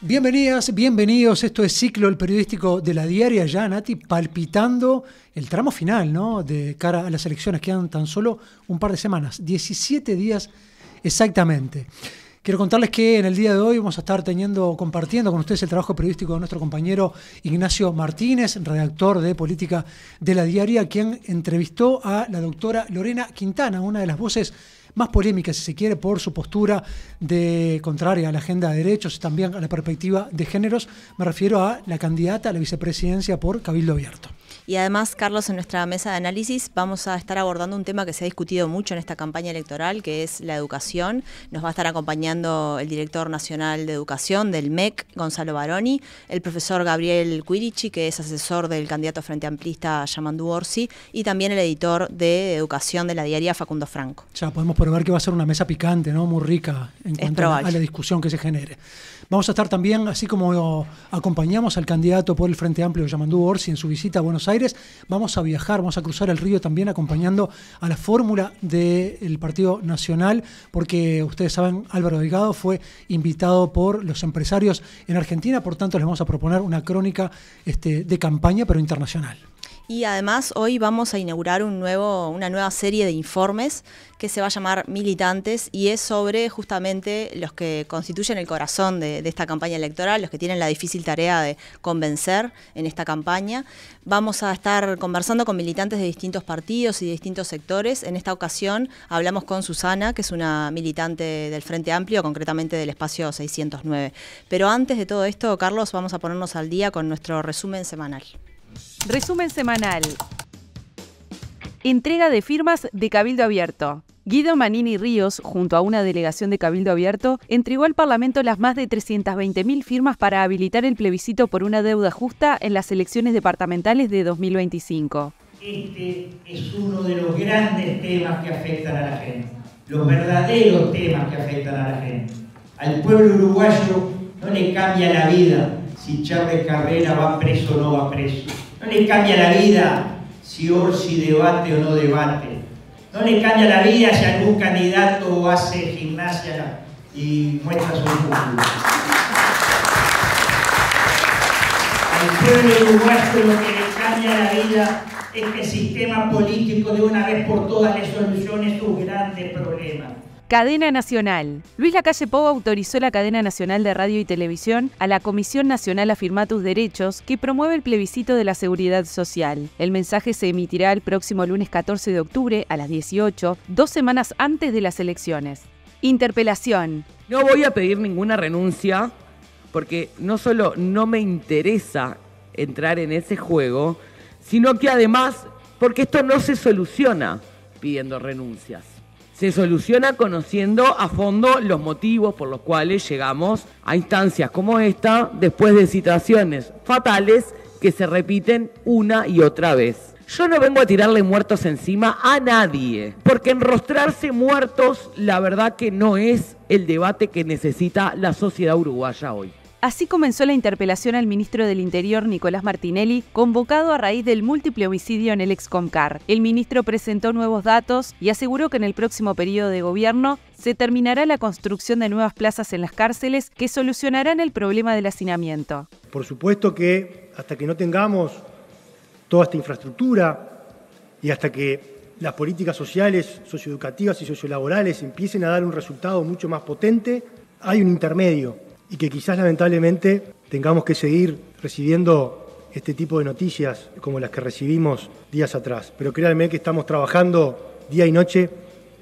Bienvenidas, bienvenidos. Esto es Ciclo, el periodístico de La Diaria, ya, Nati, palpitando el tramo final, ¿no? De cara a las elecciones. Quedan tan solo un par de semanas, 17 días exactamente. Quiero contarles que en el día de hoy vamos a estar compartiendo con ustedes el trabajo periodístico de nuestro compañero Ignacio Martínez, redactor de Política de La Diaria, quien entrevistó a la doctora Lorena Quintana, una de las voces más polémica, si se quiere, por su postura contraria a la agenda de derechos y también a la perspectiva de géneros. Me refiero a la candidata a la vicepresidencia por Cabildo Abierto. Y además, Carlos, en nuestra mesa de análisis vamos a estar abordando un tema que se ha discutido mucho en esta campaña electoral, que es la educación. Nos va a estar acompañando el director nacional de educación del MEC, Gonzalo Baroni, el profesor Gabriel Quirici, que es asesor del candidato frente amplista Yamandu Orsi, y también el editor de educación de La Diaria, Facundo Franco. Ya podemos prever que va a ser una mesa picante, ¿no? Muy rica en cuanto a la discusión que se genere. Vamos a estar también, así como acompañamos al candidato por el Frente Amplio Yamandu Orsi en su visita a Buenos Aires, vamos a viajar, vamos a cruzar el río también acompañando a la fórmula del Partido Nacional, porque ustedes saben, Álvaro Delgado fue invitado por los empresarios en Argentina, por tanto les vamos a proponer una crónica de campaña, pero internacional. Y además hoy vamos a inaugurar una nueva serie de informes que se va a llamar Militantes y es sobre justamente los que constituyen el corazón de esta campaña electoral, los que tienen la difícil tarea de convencer en esta campaña. Vamos a estar conversando con militantes de distintos partidos y de distintos sectores. En esta ocasión hablamos con Susana, que es una militante del Frente Amplio, concretamente del espacio 609. Pero antes de todo esto, Carlos, vamos a ponernos al día con nuestro resumen semanal. Resumen semanal. Entrega de firmas de Cabildo Abierto. Guido Manini Ríos, junto a una delegación de Cabildo Abierto, entregó al Parlamento las más de 320.000 firmas para habilitar el plebiscito por una deuda justa en las elecciones departamentales de 2025. Este es uno de los grandes temas que afectan a la gente, los verdaderos temas que afectan a la gente. Al pueblo uruguayo no le cambia la vida si Charles Carrera va preso o no va preso. No le cambia la vida si Orsi debate o no debate. No le cambia la vida si algún candidato hace gimnasia y muestra su músculo. Al pueblo uruguayo lo que le cambia la vida es que el sistema político de una vez por todas le solucione sus grandes problemas. Cadena Nacional. Luis Lacalle Pou autorizó la cadena nacional de radio y televisión a la Comisión Nacional Afirma Tus Derechos, que promueve el plebiscito de la seguridad social. El mensaje se emitirá el próximo lunes 14 de octubre a las 18, 2 semanas antes de las elecciones. Interpelación. No voy a pedir ninguna renuncia, porque no solo no me interesa entrar en ese juego, sino que además, porque esto no se soluciona pidiendo renuncias. Se soluciona conociendo a fondo los motivos por los cuales llegamos a instancias como esta después de situaciones fatales que se repiten una y otra vez. Yo no vengo a tirarle muertos encima a nadie, porque enrostrarse muertos, la verdad que no es el debate que necesita la sociedad uruguaya hoy. Así comenzó la interpelación al ministro del Interior, Nicolás Martinelli, convocado a raíz del múltiple homicidio en el Excomcar. El ministro presentó nuevos datos y aseguró que en el próximo periodo de gobierno se terminará la construcción de nuevas plazas en las cárceles que solucionarán el problema del hacinamiento. Por supuesto que hasta que no tengamos toda esta infraestructura y hasta que las políticas sociales, socioeducativas y sociolaborales empiecen a dar un resultado mucho más potente, hay un intermedio. Y que quizás lamentablemente tengamos que seguir recibiendo este tipo de noticias como las que recibimos días atrás. Pero créanme que estamos trabajando día y noche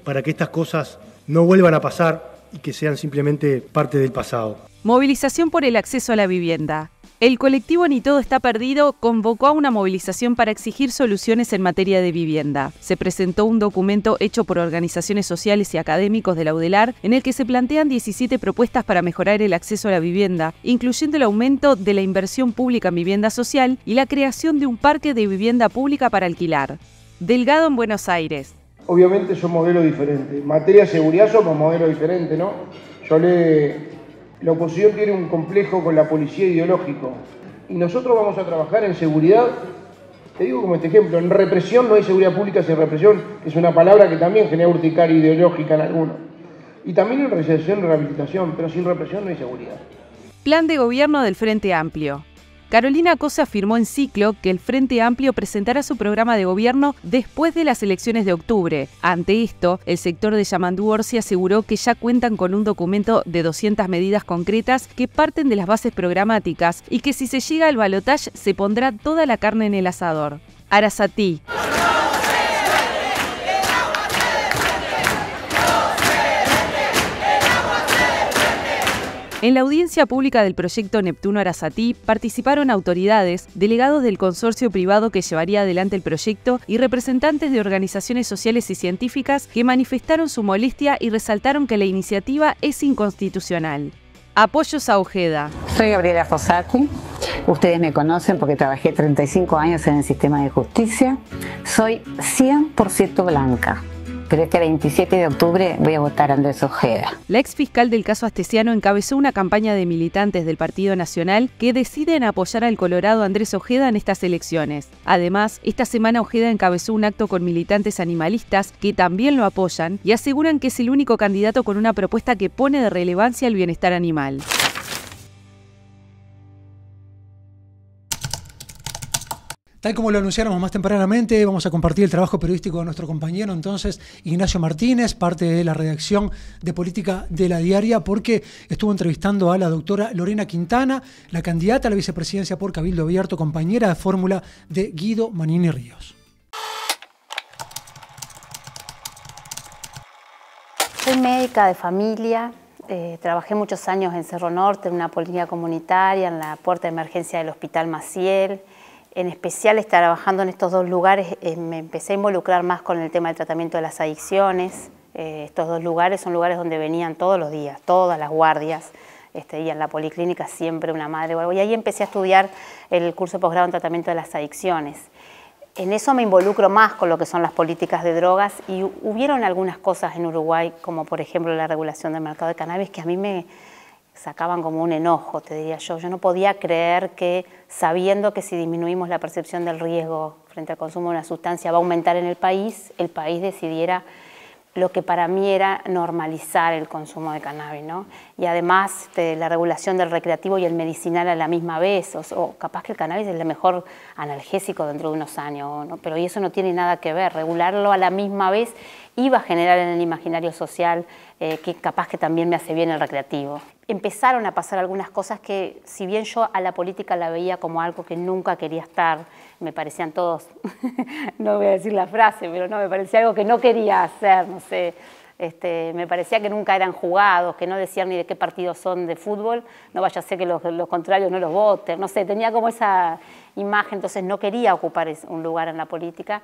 para que estas cosas no vuelvan a pasar y que sean simplemente parte del pasado. Movilización por el acceso a la vivienda. El colectivo Ni Todo Está Perdido convocó a una movilización para exigir soluciones en materia de vivienda. Se presentó un documento hecho por organizaciones sociales y académicos de la UDELAR en el que se plantean 17 propuestas para mejorar el acceso a la vivienda, incluyendo el aumento de la inversión pública en vivienda social y la creación de un parque de vivienda pública para alquilar. Delgado en Buenos Aires. Obviamente son modelos diferentes. En materia de seguridad somos modelos diferentes, ¿no? La oposición tiene un complejo con la policía ideológico y nosotros vamos a trabajar en seguridad, te digo como este ejemplo, en represión no hay seguridad pública sin represión, que es una palabra que también genera urticaria ideológica en algunos, y también en reinserción y rehabilitación, pero sin represión no hay seguridad. Plan de gobierno del Frente Amplio. Carolina Cose afirmó en Ciclo que el Frente Amplio presentará su programa de gobierno después de las elecciones de octubre. Ante esto, el sector de Yamandú Orsi aseguró que ya cuentan con un documento de 200 medidas concretas que parten de las bases programáticas y que si se llega al balotaje se pondrá toda la carne en el asador. Arasatí. En la audiencia pública del proyecto Neptuno Arasatí participaron autoridades, delegados del consorcio privado que llevaría adelante el proyecto y representantes de organizaciones sociales y científicas que manifestaron su molestia y resaltaron que la iniciativa es inconstitucional. Apoyos a Ojeda. Soy Gabriela Fossati. Ustedes me conocen porque trabajé 35 años en el sistema de justicia. Soy 100% blanca. Pero este 27 de octubre voy a votar a Andrés Ojeda. La exfiscal del caso Astesiano encabezó una campaña de militantes del Partido Nacional que deciden apoyar al colorado Andrés Ojeda en estas elecciones. Además, esta semana Ojeda encabezó un acto con militantes animalistas que también lo apoyan y aseguran que es el único candidato con una propuesta que pone de relevancia el bienestar animal. Tal como lo anunciáramos más tempranamente, vamos a compartir el trabajo periodístico de nuestro compañero, entonces, Ignacio Martínez, parte de la redacción de política de La Diaria, porque estuvo entrevistando a la doctora Lorena Quintana, la candidata a la vicepresidencia por Cabildo Abierto, compañera de fórmula de Guido Manini Ríos. Soy médica de familia, trabajé muchos años en Cerro Norte, en una policlínica comunitaria, en la puerta de emergencia del Hospital Maciel. En especial, trabajando en estos dos lugares, me empecé a involucrar más con el tema del tratamiento de las adicciones. Estos dos lugares son lugares donde venían todos los días, todas las guardias, y en la policlínica siempre una madre o algo. Y ahí empecé a estudiar el curso de posgrado en tratamiento de las adicciones. En eso me involucro más con lo que son las políticas de drogas y hubieron algunas cosas en Uruguay, como por ejemplo la regulación del mercado de cannabis, que a mí me sacaban como un enojo, te diría yo. Yo no podía creer que, sabiendo que si disminuimos la percepción del riesgo frente al consumo de una sustancia va a aumentar en el país decidiera lo que para mí era normalizar el consumo de cannabis, ¿no? Y además la regulación del recreativo y el medicinal a la misma vez, o capaz que el cannabis es el mejor analgésico dentro de unos años, ¿no? Pero eso no tiene nada que ver. Regularlo a la misma vez iba a generar en el imaginario social que capaz que también me hace bien el recreativo. Empezaron a pasar algunas cosas que, si bien yo a la política la veía como algo que nunca quería estar, me parecían todos, no voy a decir la frase, pero no, me parecía algo que no quería hacer, no sé, me parecía que nunca eran jugados, que no decían ni de qué partido son de fútbol, no vaya a ser que los contrarios no los voten, no sé, tenía como esa imagen, entonces no quería ocupar un lugar en la política,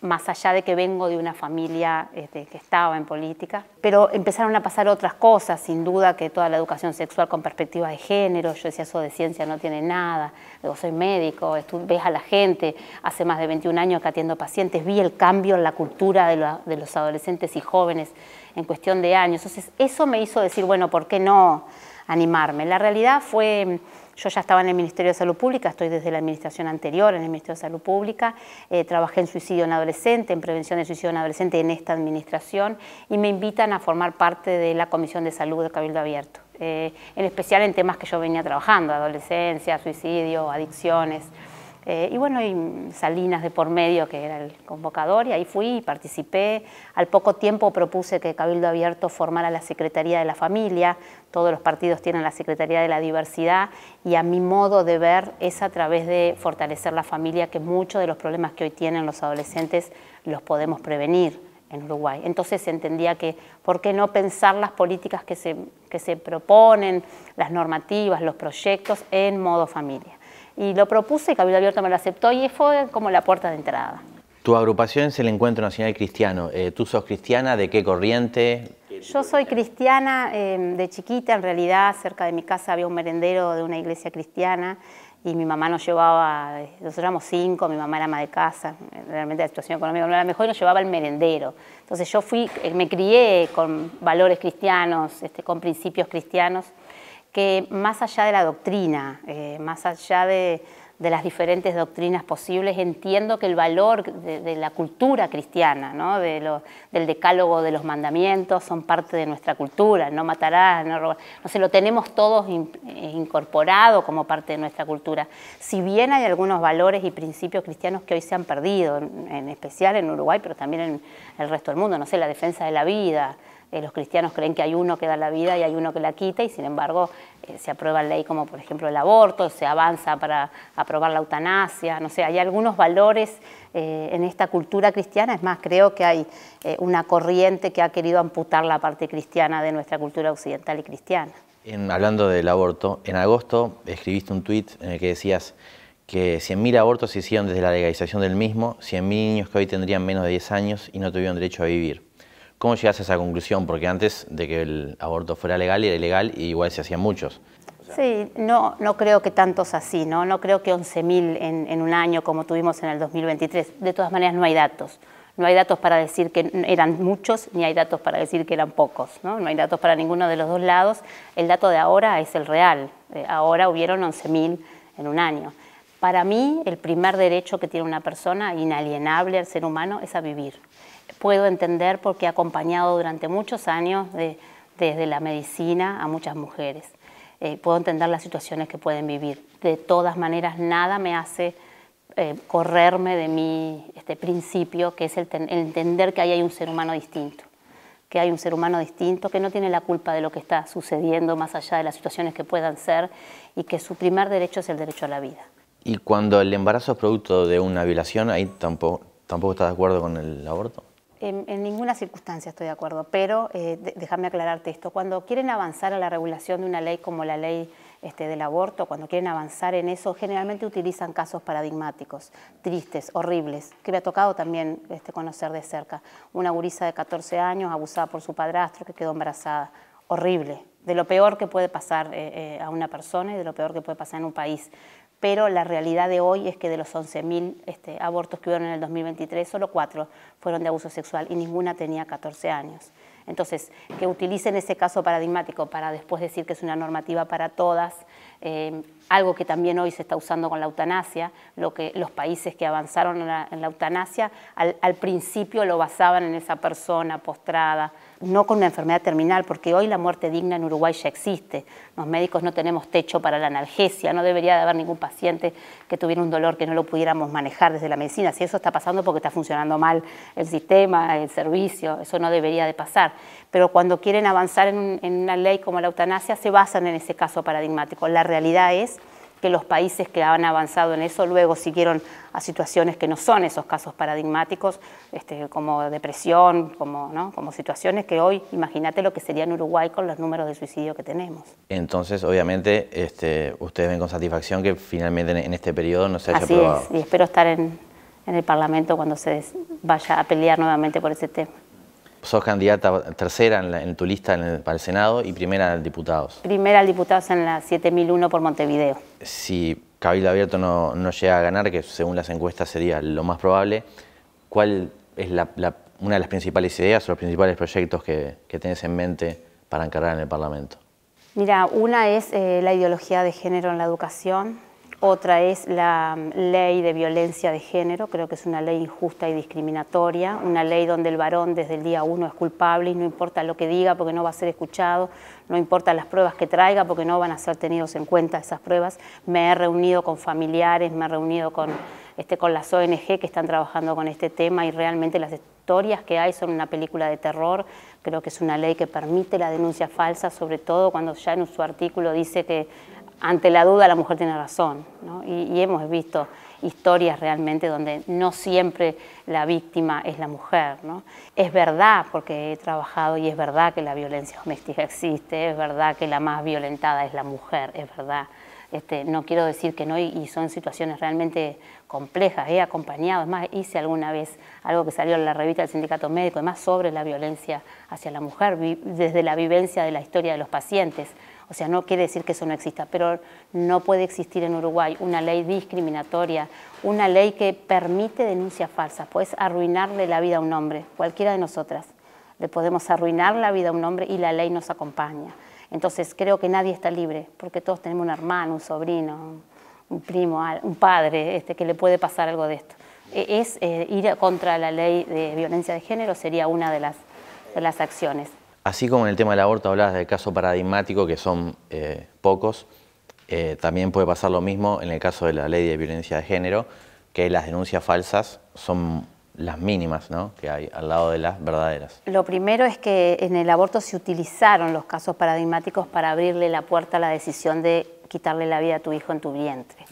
más allá de que vengo de una familia que estaba en política. Pero empezaron a pasar otras cosas, sin duda que toda la educación sexual con perspectiva de género, yo decía eso de ciencia no tiene nada, luego soy médico, ves a la gente, hace más de 21 años que atiendo pacientes, vi el cambio en la cultura de los adolescentes y jóvenes en cuestión de años, entonces eso me hizo decir, bueno, ¿por qué no animarme? La realidad fue... Yo ya estaba en el Ministerio de Salud Pública, estoy desde la administración anterior en el Ministerio de Salud Pública, trabajé en suicidio en adolescente, en prevención de suicidio en adolescente en esta administración y me invitan a formar parte de la Comisión de Salud de Cabildo Abierto, en especial en temas que yo venía trabajando, adolescencia, suicidio, adicciones. Y bueno, y Salinas de por medio, que era el convocador, y ahí fui y participé. Al poco tiempo propuse que Cabildo Abierto formara la Secretaría de la Familia, todos los partidos tienen la Secretaría de la Diversidad, y a mi modo de ver es a través de fortalecer la familia que muchos de los problemas que hoy tienen los adolescentes los podemos prevenir en Uruguay. Entonces entendía que, ¿por qué no pensar las políticas que se proponen, las normativas, los proyectos en modo familia? Y lo propuse y Cabildo Abierto me lo aceptó y fue como la puerta de entrada. Tu agrupación es el Encuentro Nacional Cristiano. ¿Tú sos cristiana? ¿De qué corriente? Yo soy cristiana de chiquita, en realidad cerca de mi casa había un merendero de una iglesia cristiana y mi mamá nos llevaba, nosotros éramos 5, mi mamá era ama de casa, realmente la situación económica no era mejor y nos llevaba al merendero. Entonces yo me crié con valores cristianos, con principios cristianos, que más allá de la doctrina, más allá de de las diferentes doctrinas posibles, entiendo que el valor de la cultura cristiana, ¿no? Del decálogo de los mandamientos, son parte de nuestra cultura. No matarás, no robarás, no sé, lo tenemos todos incorporado como parte de nuestra cultura. Si bien hay algunos valores y principios cristianos que hoy se han perdido, en especial en Uruguay, pero también en el resto del mundo, no sé, la defensa de la vida. Los cristianos creen que hay uno que da la vida y hay uno que la quita, y sin embargo se aprueba ley como por ejemplo el aborto, se avanza para aprobar la eutanasia, no sé, hay algunos valores en esta cultura cristiana. Es más, creo que hay una corriente que ha querido amputar la parte cristiana de nuestra cultura occidental y cristiana. Hablando del aborto, en agosto escribiste un tuit en el que decías que 100.000 abortos se hicieron desde la legalización del mismo, 100.000 niños que hoy tendrían menos de 10 años y no tuvieron derecho a vivir. ¿Cómo llegaste a esa conclusión? Porque antes de que el aborto fuera legal, era ilegal y igual se hacían muchos. Sí, no creo que tantos así, ¿no? No creo que 11.000 en un año como tuvimos en el 2023. De todas maneras, no hay datos. No hay datos para decir que eran muchos, ni hay datos para decir que eran pocos, ¿no? No hay datos para ninguno de los dos lados. El dato de ahora es el real. Ahora hubieron 11.000 en un año. Para mí, el primer derecho que tiene una persona, inalienable al ser humano, es a vivir. Puedo entender porque he acompañado durante muchos años desde la medicina a muchas mujeres. Puedo entender las situaciones que pueden vivir. De todas maneras, nada me hace correrme de mi principio, que es el entender que ahí hay un ser humano distinto. Que hay un ser humano distinto que no tiene la culpa de lo que está sucediendo, más allá de las situaciones que puedan ser, y que su primer derecho es el derecho a la vida. Y cuando el embarazo es producto de una violación, ¿ahí tampoco estás de acuerdo con el aborto? En ninguna circunstancia estoy de acuerdo, pero déjame aclararte esto. Cuando quieren avanzar a la regulación de una ley como la ley del aborto, cuando quieren avanzar en eso, generalmente utilizan casos paradigmáticos, tristes, horribles, que me ha tocado también conocer de cerca. Una gurisa de 14 años abusada por su padrastro que quedó embarazada. Horrible, de lo peor que puede pasar a una persona y de lo peor que puede pasar en un país. Pero la realidad de hoy es que de los 11.000 abortos que hubieron en el 2023, solo 4 fueron de abuso sexual y ninguna tenía 14 años. Entonces, que utilicen ese caso paradigmático para después decir que es una normativa para todas, algo que también hoy se está usando con la eutanasia, los países que avanzaron en la eutanasia, al principio lo basaban en esa persona postrada, no con una enfermedad terminal, porque hoy la muerte digna en Uruguay ya existe. Los médicos no tenemos techo para la analgesia, no debería de haber ningún paciente que tuviera un dolor que no lo pudiéramos manejar desde la medicina. Si eso está pasando porque está funcionando mal el sistema, el servicio, eso no debería de pasar. Pero cuando quieren avanzar en una ley como la eutanasia, se basan en ese caso paradigmático. La realidad es que los países que han avanzado en eso luego siguieron a situaciones que no son esos casos paradigmáticos, como depresión, como situaciones que hoy, imagínate lo que sería en Uruguay con los números de suicidio que tenemos. Entonces, obviamente, ustedes ven con satisfacción que finalmente en este periodo no se haya aprobado. Así es, y espero estar en el Parlamento cuando se vaya a pelear nuevamente por ese tema. Sos candidata tercera en tu lista para el Senado y primera en diputados. Primera al diputados en la 7001 por Montevideo. Si Cabildo Abierto no llega a ganar, que según las encuestas sería lo más probable, ¿cuál es una de las principales ideas o los principales proyectos que tenés en mente para encargar en el Parlamento? Mira, una es la ideología de género en la educación. Otra es la ley de violencia de género, creo que es una ley injusta y discriminatoria, una ley donde el varón desde el día 1 es culpable y no importa lo que diga porque no va a ser escuchado, no importa las pruebas que traiga porque no van a ser tenidos en cuenta esas pruebas. Me he reunido con familiares, me he reunido con las ONG que están trabajando con este tema y realmente las historias que hay son una película de terror. Creo que es una ley que permite la denuncia falsa, sobre todo cuando ya en su artículo dice que ante la duda la mujer tiene razón, ¿no? Y hemos visto historias realmente donde no siempre la víctima es la mujer, ¿no? Es verdad, porque he trabajado y es verdad que la violencia doméstica existe, es verdad que la más violentada es la mujer, es verdad. No quiero decir que no, y son situaciones realmente complejas. He acompañado, es más, hice alguna vez algo que salió en la revista del Sindicato Médico, además sobre la violencia hacia la mujer, desde la vivencia de la historia de los pacientes. O sea, no quiere decir que eso no exista, pero no puede existir en Uruguay una ley discriminatoria, una ley que permite denuncias falsas. Puedes arruinarle la vida a un hombre, cualquiera de nosotras. Le podemos arruinar la vida a un hombre y la ley nos acompaña. Entonces creo que nadie está libre, porque todos tenemos un hermano, un sobrino, un primo, un padre que le puede pasar algo de esto. Ir contra la ley de violencia de género sería una de las acciones. Así como en el tema del aborto hablabas del caso paradigmático, que son pocos, también puede pasar lo mismo en el caso de la ley de violencia de género, que las denuncias falsas son las mínimas, ¿no?, que hay al lado de las verdaderas. Lo primero es que en el aborto se utilizaron los casos paradigmáticos para abrirle la puerta a la decisión de quitarle la vida a tu hijo en tu vientre.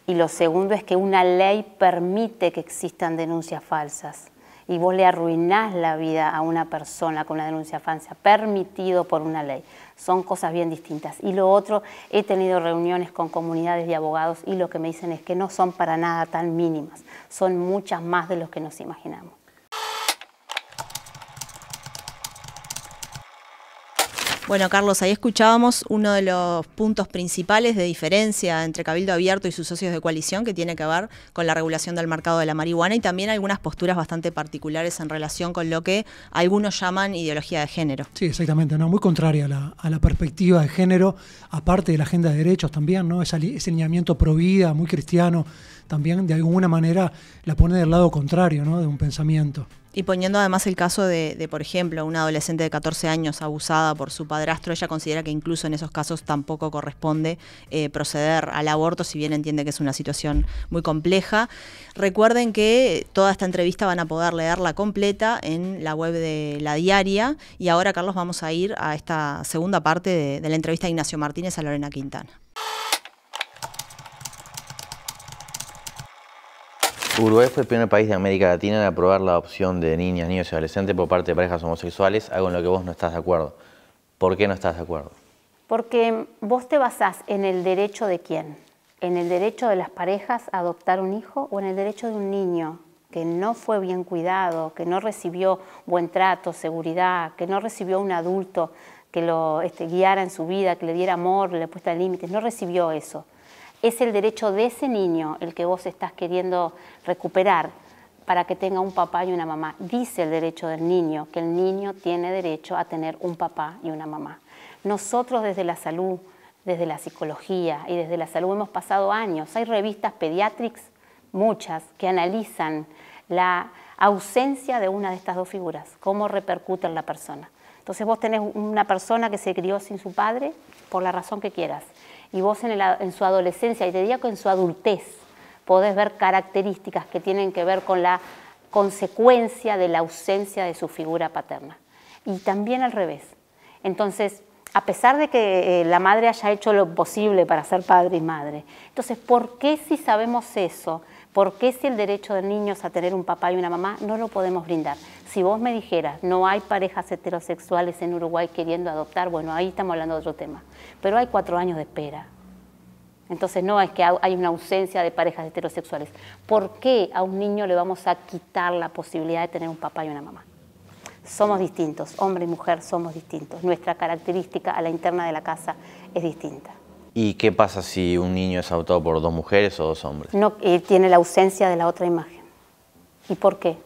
Y lo segundo es que una ley permite que existan denuncias falsas y vos le arruinás la vida a una persona con una denuncia falsa, permitido por una ley. Son cosas bien distintas. Y lo otro, he tenido reuniones con comunidades de abogados y lo que me dicen es que no son para nada tan mínimas, son muchas más de lo que nos imaginamos. Bueno, Carlos, ahí escuchábamos uno de los puntos principales de diferencia entre Cabildo Abierto y sus socios de coalición, que tiene que ver con la regulación del mercado de la marihuana y también algunas posturas bastante particulares en relación con lo que algunos llaman ideología de género. Sí, exactamente, ¿no? Muy contraria a la perspectiva de género, aparte de la agenda de derechos también, ¿no? Ese lineamiento pro vida, muy cristiano, también de alguna manera la pone del lado contrario, ¿no?, de un pensamiento. Y poniendo además el caso de, por ejemplo, una adolescente de 14 años abusada por su padrastro, ella considera que incluso en esos casos tampoco corresponde proceder al aborto, si bien entiende que es una situación muy compleja. Recuerden que toda esta entrevista van a poder leerla completa en la web de La Diaria. Y ahora, Carlos, vamos a ir a esta segunda parte de la entrevista de Ignacio Martínez a Lorena Quintana. Uruguay fue el primer país de América Latina en aprobar la adopción de niñas, niños y adolescentes por parte de parejas homosexuales, algo en lo que vos no estás de acuerdo. ¿Por qué no estás de acuerdo? Porque vos te basás en el derecho de quién, en el derecho de las parejas a adoptar un hijo o en el derecho de un niño que no fue bien cuidado, que no recibió buen trato, seguridad, que no recibió un adulto que lo guiara en su vida, que le diera amor, le pusiera límites, no recibió eso. Es el derecho de ese niño el que vos estás queriendo recuperar para que tenga un papá y una mamá. Dice el derecho del niño que el niño tiene derecho a tener un papá y una mamá. Nosotros desde la salud, desde la psicología y desde la salud hemos pasado años. Hay revistas pediatrics, muchas, que analizan la ausencia de una de estas dos figuras, cómo repercute en la persona. Entonces vos tenés una persona que se crió sin su padre, por la razón que quieras, y vos en su adolescencia, y te diría que en su adultez, podés ver características que tienen que ver con la consecuencia de la ausencia de su figura paterna. Y también al revés. Entonces, a pesar de que la madre haya hecho lo posible para ser padre y madre, entonces, ¿por qué si sabemos eso? ¿Por qué si el derecho de niños a tener un papá y una mamá no lo podemos brindar? Si vos me dijeras, no hay parejas heterosexuales en Uruguay queriendo adoptar, bueno, ahí estamos hablando de otro tema. Pero hay 4 años de espera. Entonces no es que hay una ausencia de parejas heterosexuales. ¿Por qué a un niño le vamos a quitar la posibilidad de tener un papá y una mamá? Somos distintos, hombre y mujer somos distintos. Nuestra característica a la interna de la casa es distinta. ¿Y qué pasa si un niño es adoptado por 2 mujeres o 2 hombres? No, tiene la ausencia de la otra imagen. ¿Y por qué?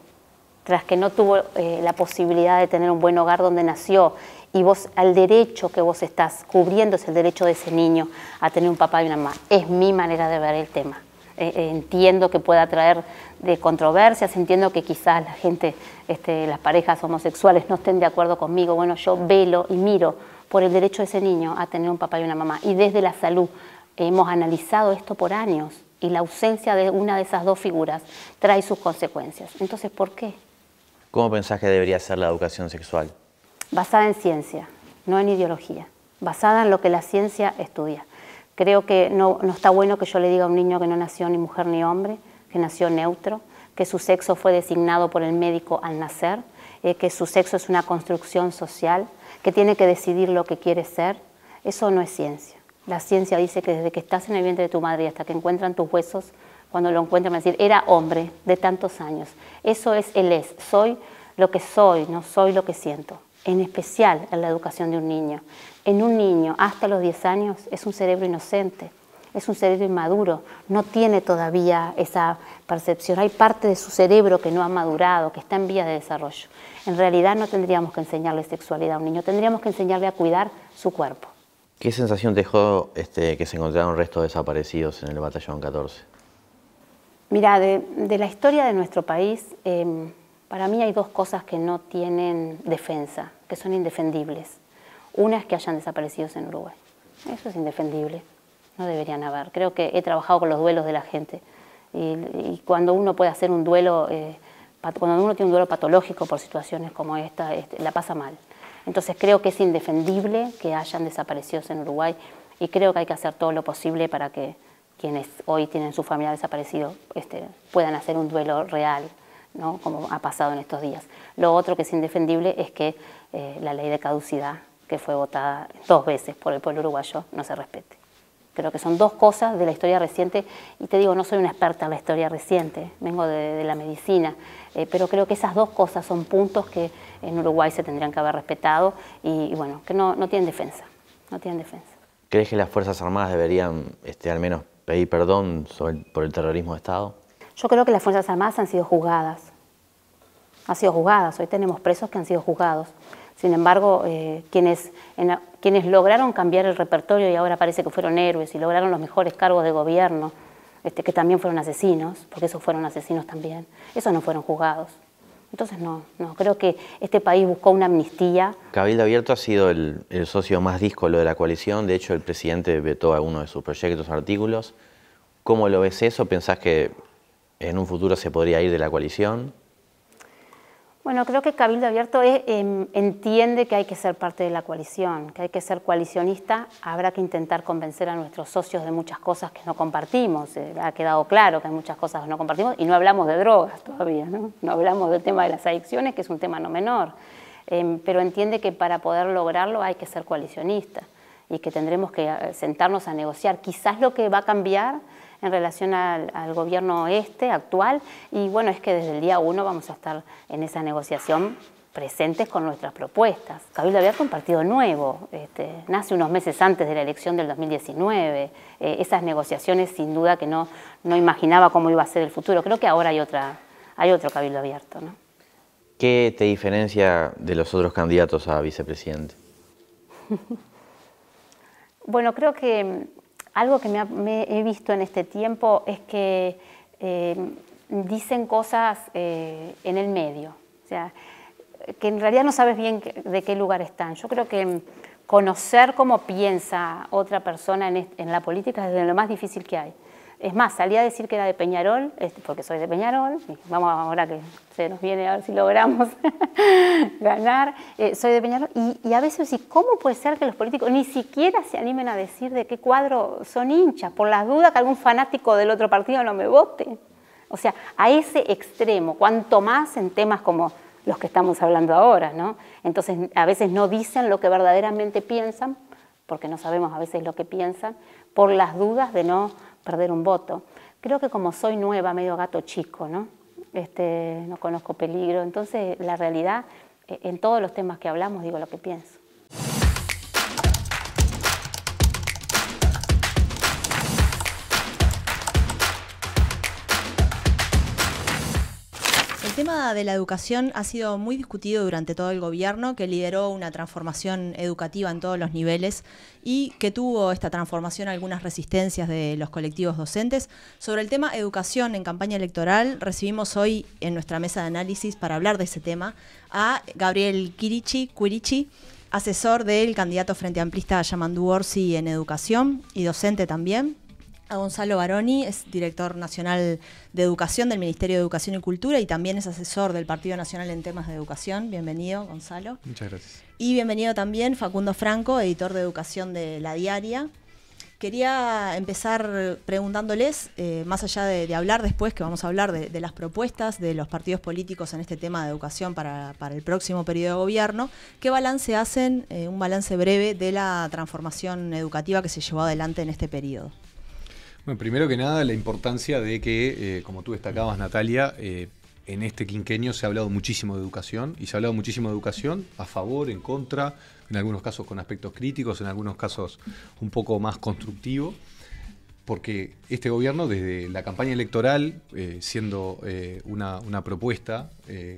Tras que no tuvo la posibilidad de tener un buen hogar donde nació, y vos, al derecho que vos estás cubriendo es el derecho de ese niño a tener un papá y una mamá. Es mi manera de ver el tema. Entiendo que pueda traer de controversias, entiendo que quizás la gente, las parejas homosexuales no estén de acuerdo conmigo. Bueno, yo velo y miro por el derecho de ese niño a tener un papá y una mamá. Y desde la salud hemos analizado esto por años y la ausencia de una de esas dos figuras trae sus consecuencias. Entonces, ¿por qué? ¿Cómo pensás que debería ser la educación sexual? Basada en ciencia, no en ideología, basada en lo que la ciencia estudia. Creo que no está bueno que yo le diga a un niño que no nació ni mujer ni hombre, que nació neutro, que su sexo fue designado por el médico al nacer, que su sexo es una construcción social, que tiene que decidir lo que quiere ser. Eso no es ciencia. La ciencia dice que desde que estás en el vientre de tu madre y hasta que encuentran tus huesos, cuando lo encuentran, van a decir, era hombre de tantos años. Eso es el es. Soy lo que soy, no soy lo que siento. En especial en la educación de un niño. En un niño, hasta los 10 años, es un cerebro inocente, es un cerebro inmaduro, no tiene todavía esa percepción. Hay parte de su cerebro que no ha madurado, que está en vías de desarrollo. En realidad no tendríamos que enseñarle sexualidad a un niño, tendríamos que enseñarle a cuidar su cuerpo. ¿Qué sensación te dejó que se encontraron restos desaparecidos en el batallón 14? Mira, de la historia de nuestro país, para mí hay dos cosas que no tienen defensa, que son indefendibles. Una es que hayan desaparecido en Uruguay. Eso es indefendible, no deberían haber. Creo que he trabajado con los duelos de la gente y cuando uno puede hacer un duelo, cuando uno tiene un duelo patológico por situaciones como esta, la pasa mal. Entonces creo que es indefendible que hayan desaparecido en Uruguay y creo que hay que hacer todo lo posible para que quienes hoy tienen su familia desaparecido puedan hacer un duelo real, ¿no? Como ha pasado en estos días. Lo otro que es indefendible es que la ley de caducidad, que fue votada 2 veces por el pueblo uruguayo, no se respete. Creo que son dos cosas de la historia reciente, y te digo, no soy una experta en la historia reciente, vengo de la medicina, pero creo que esas dos cosas son puntos que en Uruguay se tendrían que haber respetado y bueno, que no tienen defensa, no tienen defensa. ¿Crees que las Fuerzas Armadas deberían al menos pedir perdón por el terrorismo de Estado? Yo creo que las Fuerzas Armadas han sido juzgadas. Hoy tenemos presos que han sido juzgados. Sin embargo, quienes lograron cambiar el repertorio y ahora parece que fueron héroes y lograron los mejores cargos de gobierno, que también fueron asesinos, porque esos fueron asesinos también, esos no fueron juzgados. Entonces no, creo que este país buscó una amnistía. Cabildo Abierto ha sido el socio más díscolo de la coalición, de hecho el presidente vetó algunos de sus proyectos o artículos. ¿Cómo lo ves eso? ¿Pensás que en un futuro se podría ir de la coalición? Bueno, creo que Cabildo Abierto entiende que hay que ser parte de la coalición, que hay que ser coalicionista. Habrá que intentar convencer a nuestros socios de muchas cosas que no compartimos. Ha quedado claro que hay muchas cosas que no compartimos y no hablamos de drogas todavía, ¿no? No hablamos del tema de las adicciones, que es un tema no menor. Pero entiende que para poder lograrlo hay que ser coalicionista y que tendremos que sentarnos a negociar. Quizás lo que va a cambiar en relación al gobierno actual, y bueno, es que desde el día 1 vamos a estar en esa negociación presentes con nuestras propuestas. Cabildo Abierto es un partido nuevo, nace unos meses antes de la elección del 2019, esas negociaciones sin duda que no imaginaba cómo iba a ser el futuro. Creo que ahora hay otro Cabildo Abierto, ¿no? ¿Qué te diferencia de los otros candidatos a vicepresidente? Bueno, creo que algo que me he visto en este tiempo es que dicen cosas en el medio, o sea, que en realidad no sabes bien de qué lugar están. Yo creo que conocer cómo piensa otra persona en la política es de lo más difícil que hay. Es más, salí a decir que era de Peñarol, porque soy de Peñarol, y vamos ahora que se nos viene a ver si logramos ganar, soy de Peñarol, y a veces decís, ¿cómo puede ser que los políticos ni siquiera se animen a decir de qué cuadro son hinchas, por las dudas que algún fanático del otro partido no me vote? O sea, a ese extremo, cuanto más en temas como los que estamos hablando ahora, ¿no? Entonces, a veces no dicen lo que verdaderamente piensan, porque no sabemos a veces lo que piensan, por las dudas de no perder un voto. Creo que como soy nueva, medio gato chico, ¿no? No conozco peligro, entonces la realidad, en todos los temas que hablamos, digo lo que pienso. El tema de la educación ha sido muy discutido durante todo el gobierno, que lideró una transformación educativa en todos los niveles y que tuvo esta transformación algunas resistencias de los colectivos docentes. Sobre el tema educación en campaña electoral, recibimos hoy en nuestra mesa de análisis para hablar de ese tema a Gabriel Quirichi, asesor del candidato Frente Amplista Yamandu Orsi en educación y docente también. A Gonzalo Baroni, es director nacional de educación del Ministerio de Educación y Cultura y también es asesor del Partido Nacional en temas de educación. Bienvenido, Gonzalo. Muchas gracias. Y bienvenido también Facundo Franco, editor de educación de La Diaria. Quería empezar preguntándoles, más allá de hablar después, que vamos a hablar de las propuestas de los partidos políticos en este tema de educación para el próximo periodo de gobierno, ¿qué balance hacen, un balance breve de la transformación educativa que se llevó adelante en este periodo? Bueno, primero que nada, la importancia de que, como tú destacabas, Natalia, en este quinquenio se ha hablado muchísimo de educación, y se ha hablado muchísimo de educación a favor, en contra, en algunos casos con aspectos críticos, en algunos casos un poco más constructivo, porque este gobierno, desde la campaña electoral, siendo una propuesta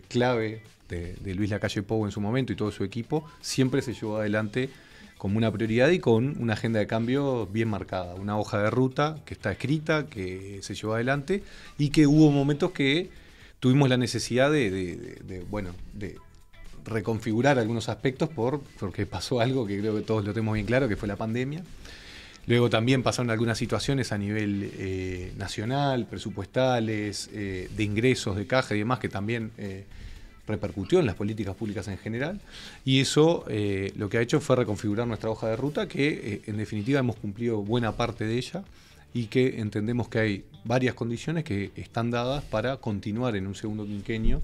clave de Luis Lacalle Pou en su momento y todo su equipo, siempre se llevó adelante como una prioridad y con una agenda de cambio bien marcada, una hoja de ruta que está escrita, que se llevó adelante y que hubo momentos que tuvimos la necesidad de reconfigurar algunos aspectos porque pasó algo que creo que todos lo tenemos bien claro, que fue la pandemia. Luego también pasaron algunas situaciones a nivel nacional, presupuestales, de ingresos, de caja y demás, que también repercutió en las políticas públicas en general. Y eso lo que ha hecho fue reconfigurar nuestra hoja de ruta, que en definitiva hemos cumplido buena parte de ella y que entendemos que hay varias condiciones que están dadas para continuar en un segundo quinquenio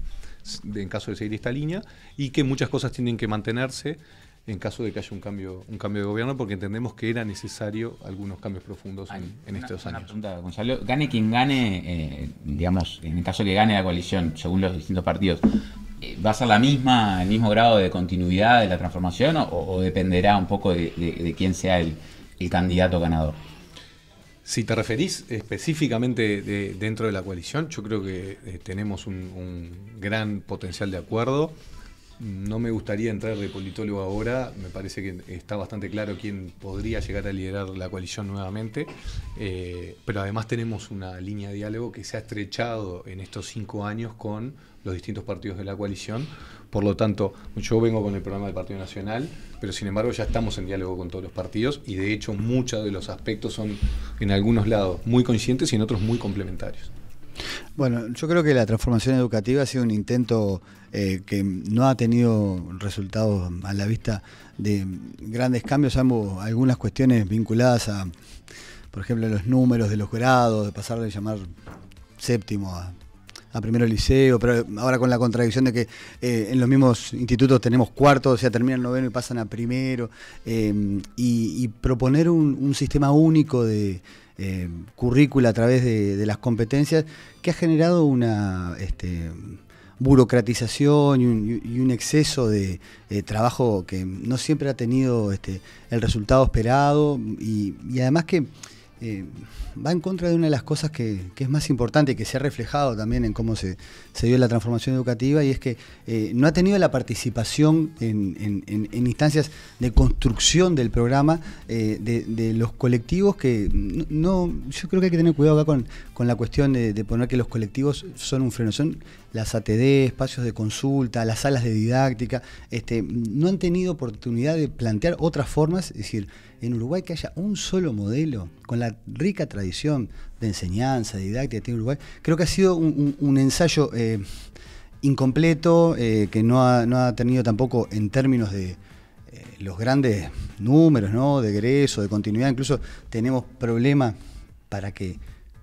en caso de seguir esta línea y que muchas cosas tienen que mantenerse en caso de que haya un cambio de gobierno, porque entendemos que era necesario algunos cambios profundos en estos años. Una pregunta, Gonzalo. Gane quien gane, digamos, en el caso que gane la coalición, según los distintos partidos, ¿va a ser el mismo grado de continuidad de la transformación o dependerá un poco de quién sea el candidato ganador? Si te referís específicamente dentro de la coalición, yo creo que tenemos un gran potencial de acuerdo. No me gustaría entrar de politólogo ahora, me parece que está bastante claro quién podría llegar a liderar la coalición nuevamente, pero además tenemos una línea de diálogo que se ha estrechado en estos 5 años con los distintos partidos de la coalición. Por lo tanto, yo vengo con el programa del Partido Nacional, pero sin embargo ya estamos en diálogo con todos los partidos y de hecho muchos de los aspectos son en algunos lados muy coincidentes y en otros muy complementarios. Bueno, yo creo que la transformación educativa ha sido un intento que no ha tenido resultados a la vista de grandes cambios, salvo algunas cuestiones vinculadas a, por ejemplo, los números de los grados, de pasar de llamar séptimo a primero liceo, pero ahora con la contradicción de que en los mismos institutos tenemos cuarto, o sea, terminan noveno y pasan a primero, y proponer un sistema único de currícula a través de las competencias que ha generado una burocratización y un exceso de trabajo que no siempre ha tenido el resultado esperado y además que va en contra de una de las cosas que es más importante y que se ha reflejado también en cómo se dio la transformación educativa, y es que no ha tenido la participación en instancias de construcción del programa de los colectivos que yo creo que hay que tener cuidado acá con la cuestión de poner que los colectivos son un freno, son las ATD, espacios de consulta, las salas de didáctica, no han tenido oportunidad de plantear otras formas, es decir, en Uruguay que haya un solo modelo, con la rica tradición de enseñanza, de didáctica que tiene Uruguay. Creo que ha sido un ensayo incompleto, que no ha tenido tampoco en términos de los grandes números, ¿no?, de egreso, de continuidad. Incluso tenemos problemas para que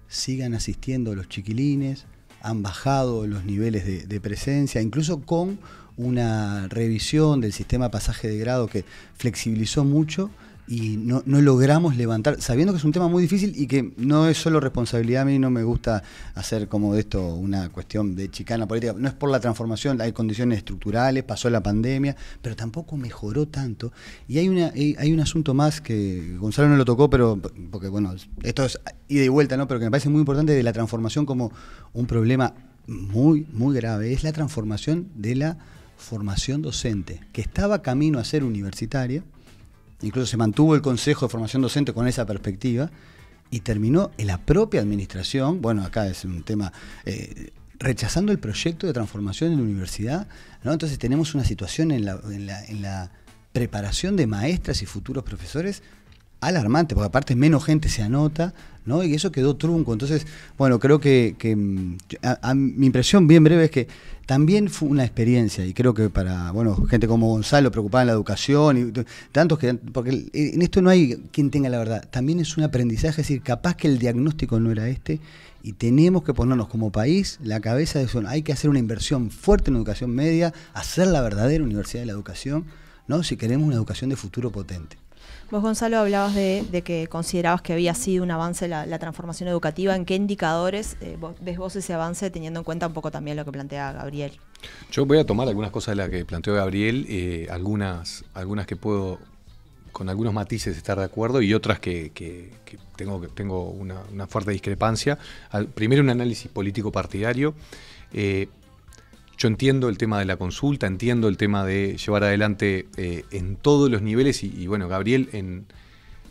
sigan asistiendo los chiquilines, han bajado los niveles de presencia, incluso con una revisión del sistema de pasaje de grado que flexibilizó mucho, y no logramos levantar, sabiendo que es un tema muy difícil y que no es solo responsabilidad. A mí no me gusta hacer como de esto una cuestión de chicana política, no es por la transformación, hay condiciones estructurales, pasó la pandemia, pero tampoco mejoró tanto. Y hay un asunto más que Gonzalo no lo tocó, pero porque bueno, esto es ida y vuelta, ¿no?, pero que me parece muy importante, de la transformación como un problema muy, muy grave, es la transformación de la formación docente, que estaba camino a ser universitaria. Incluso se mantuvo el Consejo de Formación Docente con esa perspectiva y terminó en la propia administración, bueno, acá es un tema, rechazando el proyecto de transformación en la universidad, ¿no? Entonces tenemos una situación en la preparación de maestras y futuros profesores alarmante, porque aparte menos gente se anota, ¿no?, y eso quedó trunco. Entonces, bueno, creo que mi impresión bien breve es que también fue una experiencia, y creo que para gente como Gonzalo, preocupada en la educación, y tantos que, porque en esto no hay quien tenga la verdad, también es un aprendizaje, es decir, capaz que el diagnóstico no era y tenemos que ponernos como país la cabeza de eso. Hay que hacer una inversión fuerte en educación media, hacer la verdadera universidad de la educación, ¿no?, si queremos una educación de futuro potente. Vos, Gonzalo, hablabas de que considerabas que había sido un avance la transformación educativa. ¿En qué indicadores ves vos ese avance, teniendo en cuenta un poco también lo que plantea Gabriel? Yo voy a tomar algunas cosas de las que planteó Gabriel, algunas que puedo con algunos matices estar de acuerdo y otras que tengo una fuerte discrepancia. Primero, un análisis político partidario. Yo Yo entiendo el tema de la consulta, entiendo el tema de llevar adelante en todos los niveles y bueno, Gabriel en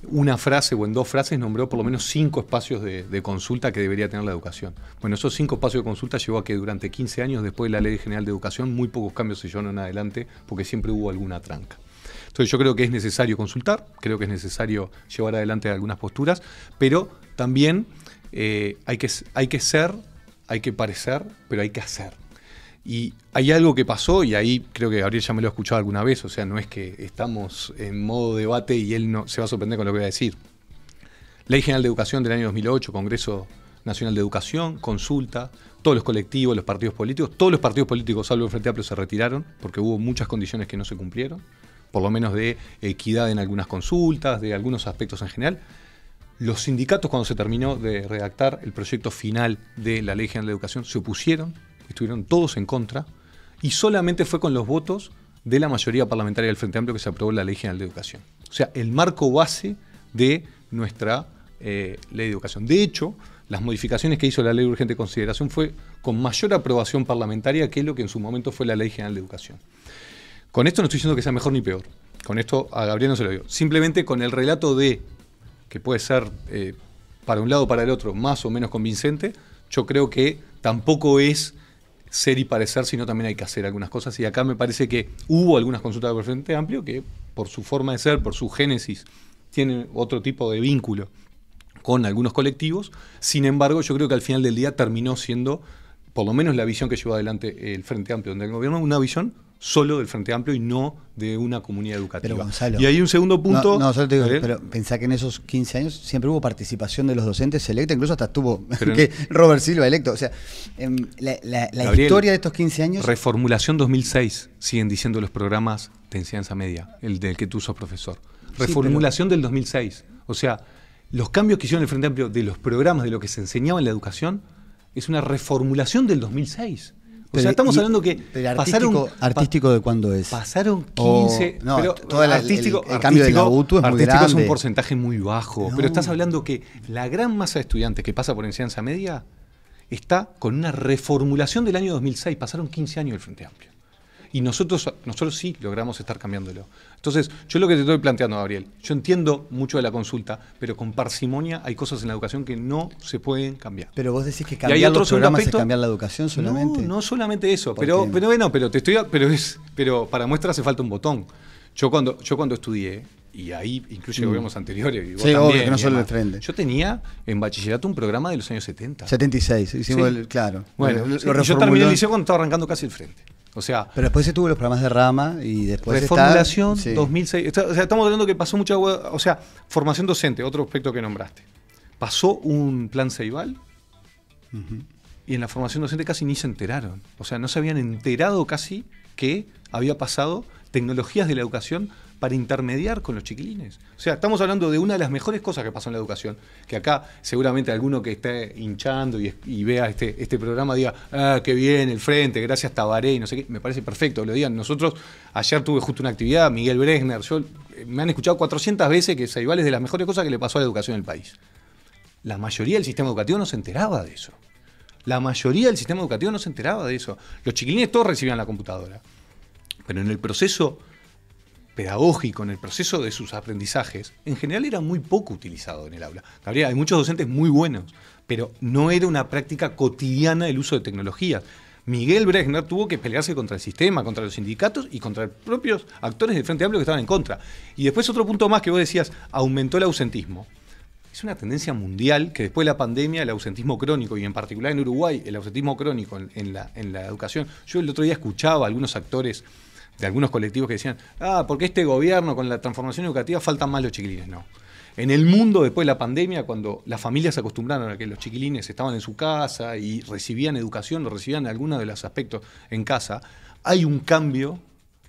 una frase o en 2 frases nombró por lo menos 5 espacios de consulta que debería tener la educación. Bueno, esos 5 espacios de consulta llevó a que durante 15 años después de la Ley General de Educación muy pocos cambios se llevaron adelante porque siempre hubo alguna tranca. Entonces yo creo que es necesario consultar, creo que es necesario llevar adelante algunas posturas, pero también hay que ser, hay que parecer, pero hay que hacer. Y hay algo que pasó, y ahí creo que Gabriel ya me lo ha escuchado alguna vez, o sea, no es que estamos en modo debate y él no se va a sorprender con lo que voy a decir. Ley General de Educación del año 2008, Congreso Nacional de Educación, consulta, todos los colectivos, los partidos políticos, todos los partidos políticos, salvo el Frente Amplio, se retiraron porque hubo muchas condiciones que no se cumplieron, por lo menos de equidad en algunas consultas, de algunos aspectos en general. Los sindicatos, cuando se terminó de redactar el proyecto final de la Ley General de Educación, se opusieron, estuvieron todos en contra, y solamente fue con los votos de la mayoría parlamentaria del Frente Amplio que se aprobó la Ley General de Educación. O sea, el marco base de nuestra Ley de Educación. De hecho, las modificaciones que hizo la Ley de Urgente Consideración fue con mayor aprobación parlamentaria que lo que en su momento fue la Ley General de Educación. Con esto no estoy diciendo que sea mejor ni peor. Con esto a Gabriel no se lo digo. Simplemente con el relato de, que puede ser para un lado o para el otro más o menos convincente, yo creo que tampoco es ser y parecer, sino también hay que hacer algunas cosas. Y acá me parece que hubo algunas consultas del Frente Amplio que, por su forma de ser, por su génesis, tienen otro tipo de vínculo con algunos colectivos. Sin embargo, yo creo que al final del día terminó siendo, por lo menos la visión que llevó adelante el Frente Amplio donde el gobierno, una visión solo del Frente Amplio y no de una comunidad educativa. Pero, Gonzalo, y hay un segundo punto. No, solo te digo, pero pensá que en esos 15 años siempre hubo participación de los docentes electos, incluso hasta estuvo Robert Silva electo. O sea, la Gabriel, historia de estos 15 años. Reformulación 2006, siguen diciendo los programas de enseñanza media, el del que tú sos profesor. Reformulación del 2006. O sea, los cambios que hicieron el Frente Amplio de los programas, de lo que se enseñaba en la educación, es una reformulación del 2006. O sea, estamos hablando que ¿Artístico de cuándo es? Pasaron 15... no, pero todo el cambio de la UTU es muy grande. Artístico es un porcentaje muy bajo. No. Pero estás hablando que la gran masa de estudiantes que pasa por enseñanza media está con una reformulación del año 2006. Pasaron 15 años del Frente Amplio. Y nosotros sí logramos estar cambiándolo. Entonces, yo lo que te estoy planteando, Gabriel, yo entiendo mucho de la consulta, pero con parsimonia hay cosas en la educación que no se pueden cambiar. Pero vos decís que cambiar los programas es cambiar la educación solamente. No solamente eso, pero para muestra hace falta un botón. Yo cuando estudié, y ahí incluye gobiernos anteriores, y vos también, obvio, que no solo el Frente. Yo tenía en bachillerato un programa de los años 70. 76, hicimos claro. Bueno, yo terminé el liceo cuando estaba arrancando casi el Frente. O sea, pero después se tuvo los programas de rama y después reformulación 2006. O sea, estamos hablando que pasó mucha agua. O sea, formación docente, otro aspecto que nombraste. Pasó un plan Ceibal y en la formación docente casi ni se enteraron. O sea, no se habían enterado casi que había pasado tecnologías de la educación para intermediar con los chiquilines. O sea, estamos hablando de una de las mejores cosas que pasó en la educación, que acá seguramente alguno que esté hinchando y vea este programa diga, qué bien, el Frente, gracias Tabaré y no sé qué, me parece perfecto que lo digan. Nosotros, ayer tuve justo una actividad, Miguel Bresner, me han escuchado 400 veces que Ceibal es de las mejores cosas que le pasó a la educación en el país. La mayoría del sistema educativo no se enteraba de eso. La mayoría del sistema educativo no se enteraba de eso. Los chiquilines todos recibían la computadora. Pero en el proceso pedagógico, en el proceso de sus aprendizajes, en general era muy poco utilizado en el aula. Gabriel, hay muchos docentes muy buenos, pero no era una práctica cotidiana el uso de tecnologías. Miguel Bresner tuvo que pelearse contra el sistema, contra los sindicatos y contra los propios actores del Frente Amplio que estaban en contra. Y después otro punto más que vos decías, aumentó el ausentismo. Es una tendencia mundial que después de la pandemia el ausentismo crónico, y en particular en Uruguay, el ausentismo crónico en la educación. Yo el otro día escuchaba a algunos actores de algunos colectivos que decían, porque este gobierno con la transformación educativa faltan más los chiquilines. No. En el mundo, después de la pandemia, cuando las familias se acostumbraron a que los chiquilines estaban en su casa y recibían educación, o recibían algunos de los aspectos en casa, hay un cambio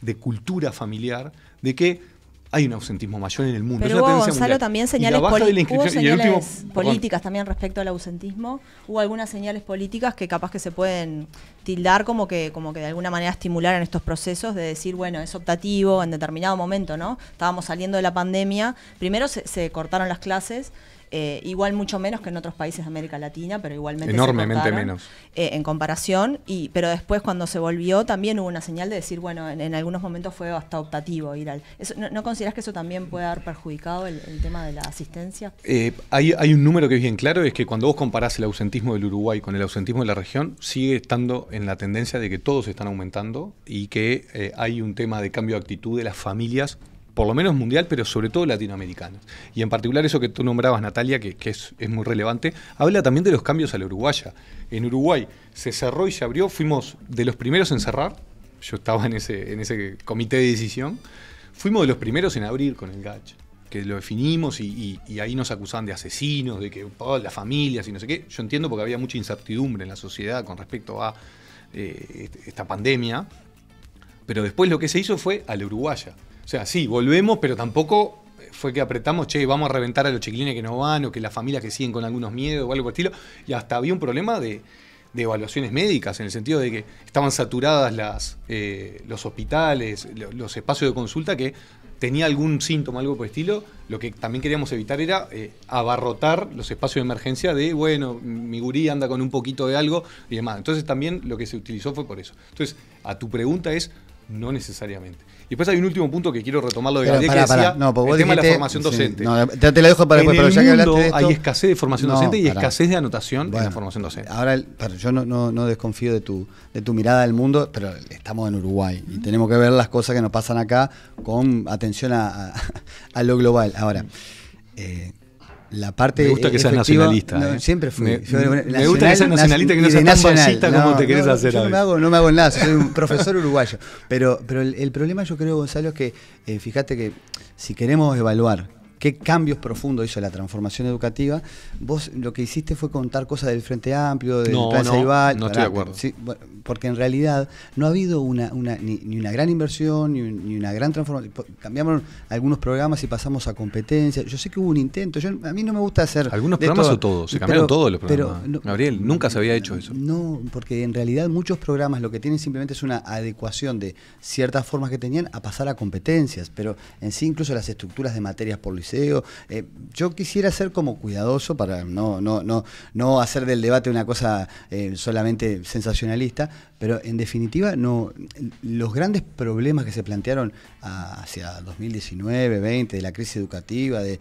de cultura familiar, de que hay un ausentismo mayor en el mundo. Pero hubo, Gonzalo, también señales políticas también respecto al ausentismo. Hubo algunas señales políticas que capaz que se pueden tildar como que de alguna manera estimular en estos procesos de decir, bueno, es optativo en determinado momento, ¿no? Estábamos saliendo de la pandemia, primero se cortaron las clases igual mucho menos que en otros países de América Latina, pero igualmente enormemente menos en comparación, pero después cuando se volvió también hubo una señal de decir, bueno, en algunos momentos fue hasta optativo ir al... ¿No considerás que eso también puede haber perjudicado el tema de la asistencia? Hay un número que es bien claro, es que cuando vos comparás el ausentismo del Uruguay con el ausentismo de la región, sigue estando en la tendencia de que todos están aumentando y que hay un tema de cambio de actitud de las familias, por lo menos mundial, pero sobre todo latinoamericanas. Y en particular eso que tú nombrabas, Natalia, que es muy relevante, habla también de los cambios a la uruguaya. En Uruguay se cerró y se abrió, fuimos de los primeros en cerrar, yo estaba en ese comité de decisión, fuimos de los primeros en abrir con el GACH, que lo definimos y ahí nos acusaban de asesinos, de que las familias y no sé qué. Yo entiendo porque había mucha incertidumbre en la sociedad con respecto a esta pandemia, pero después lo que se hizo fue a la uruguaya. O sea, sí, volvemos, pero tampoco fue que apretamos, vamos a reventar a los chiquilines que no van, o que las familias que siguen con algunos miedos o algo por el estilo. Y hasta había un problema de evaluaciones médicas, en el sentido de que estaban saturadas los hospitales, los espacios de consulta, que tenía algún síntoma, algo por el estilo. Lo que también queríamos evitar era abarrotar los espacios de emergencia de, bueno, mi gurí anda con un poquito de algo y demás. Entonces también lo que se utilizó fue por eso. Entonces, a tu pregunta es, no necesariamente. Y después hay un último punto que quiero retomar lo de Gabriel, que decía el tema de la formación docente. No, te lo dejo para después, pero ya que hablaste de esto, hay escasez de formación docente y escasez de anotación en la formación docente. Ahora, yo no desconfío de tu mirada del mundo, pero estamos en Uruguay y tenemos que ver las cosas que nos pasan acá con atención a lo global. Ahora, la parte me gusta que seas nacionalista. No, siempre fui. Me gusta que seas nacionalista, que no seas tan fascista como te querés hacer. Yo no me hago nada, soy un profesor uruguayo. Pero el problema, yo creo, Gonzalo, es que fíjate que si queremos evaluar qué cambios profundos hizo la transformación educativa, vos lo que hiciste fue contar cosas del Frente Amplio, del Plan Ceibal. No estoy de acuerdo. Sí, porque en realidad no ha habido ni una gran inversión, ni una gran transformación. Cambiamos algunos programas y pasamos a competencia. Yo sé que hubo un intento. A mí no me gusta hacer... ¿Algunos programas o todos? Se cambiaron todos los programas. Gabriel, nunca se había hecho eso. No, porque en realidad muchos programas lo que tienen simplemente es una adecuación de ciertas formas que tenían a pasar a competencias, pero en sí incluso las estructuras de materias por liceo. Yo quisiera ser como cuidadoso para no hacer del debate una cosa solamente sensacionalista, pero en definitiva los grandes problemas que se plantearon hacia 2019, 20, de la crisis educativa, de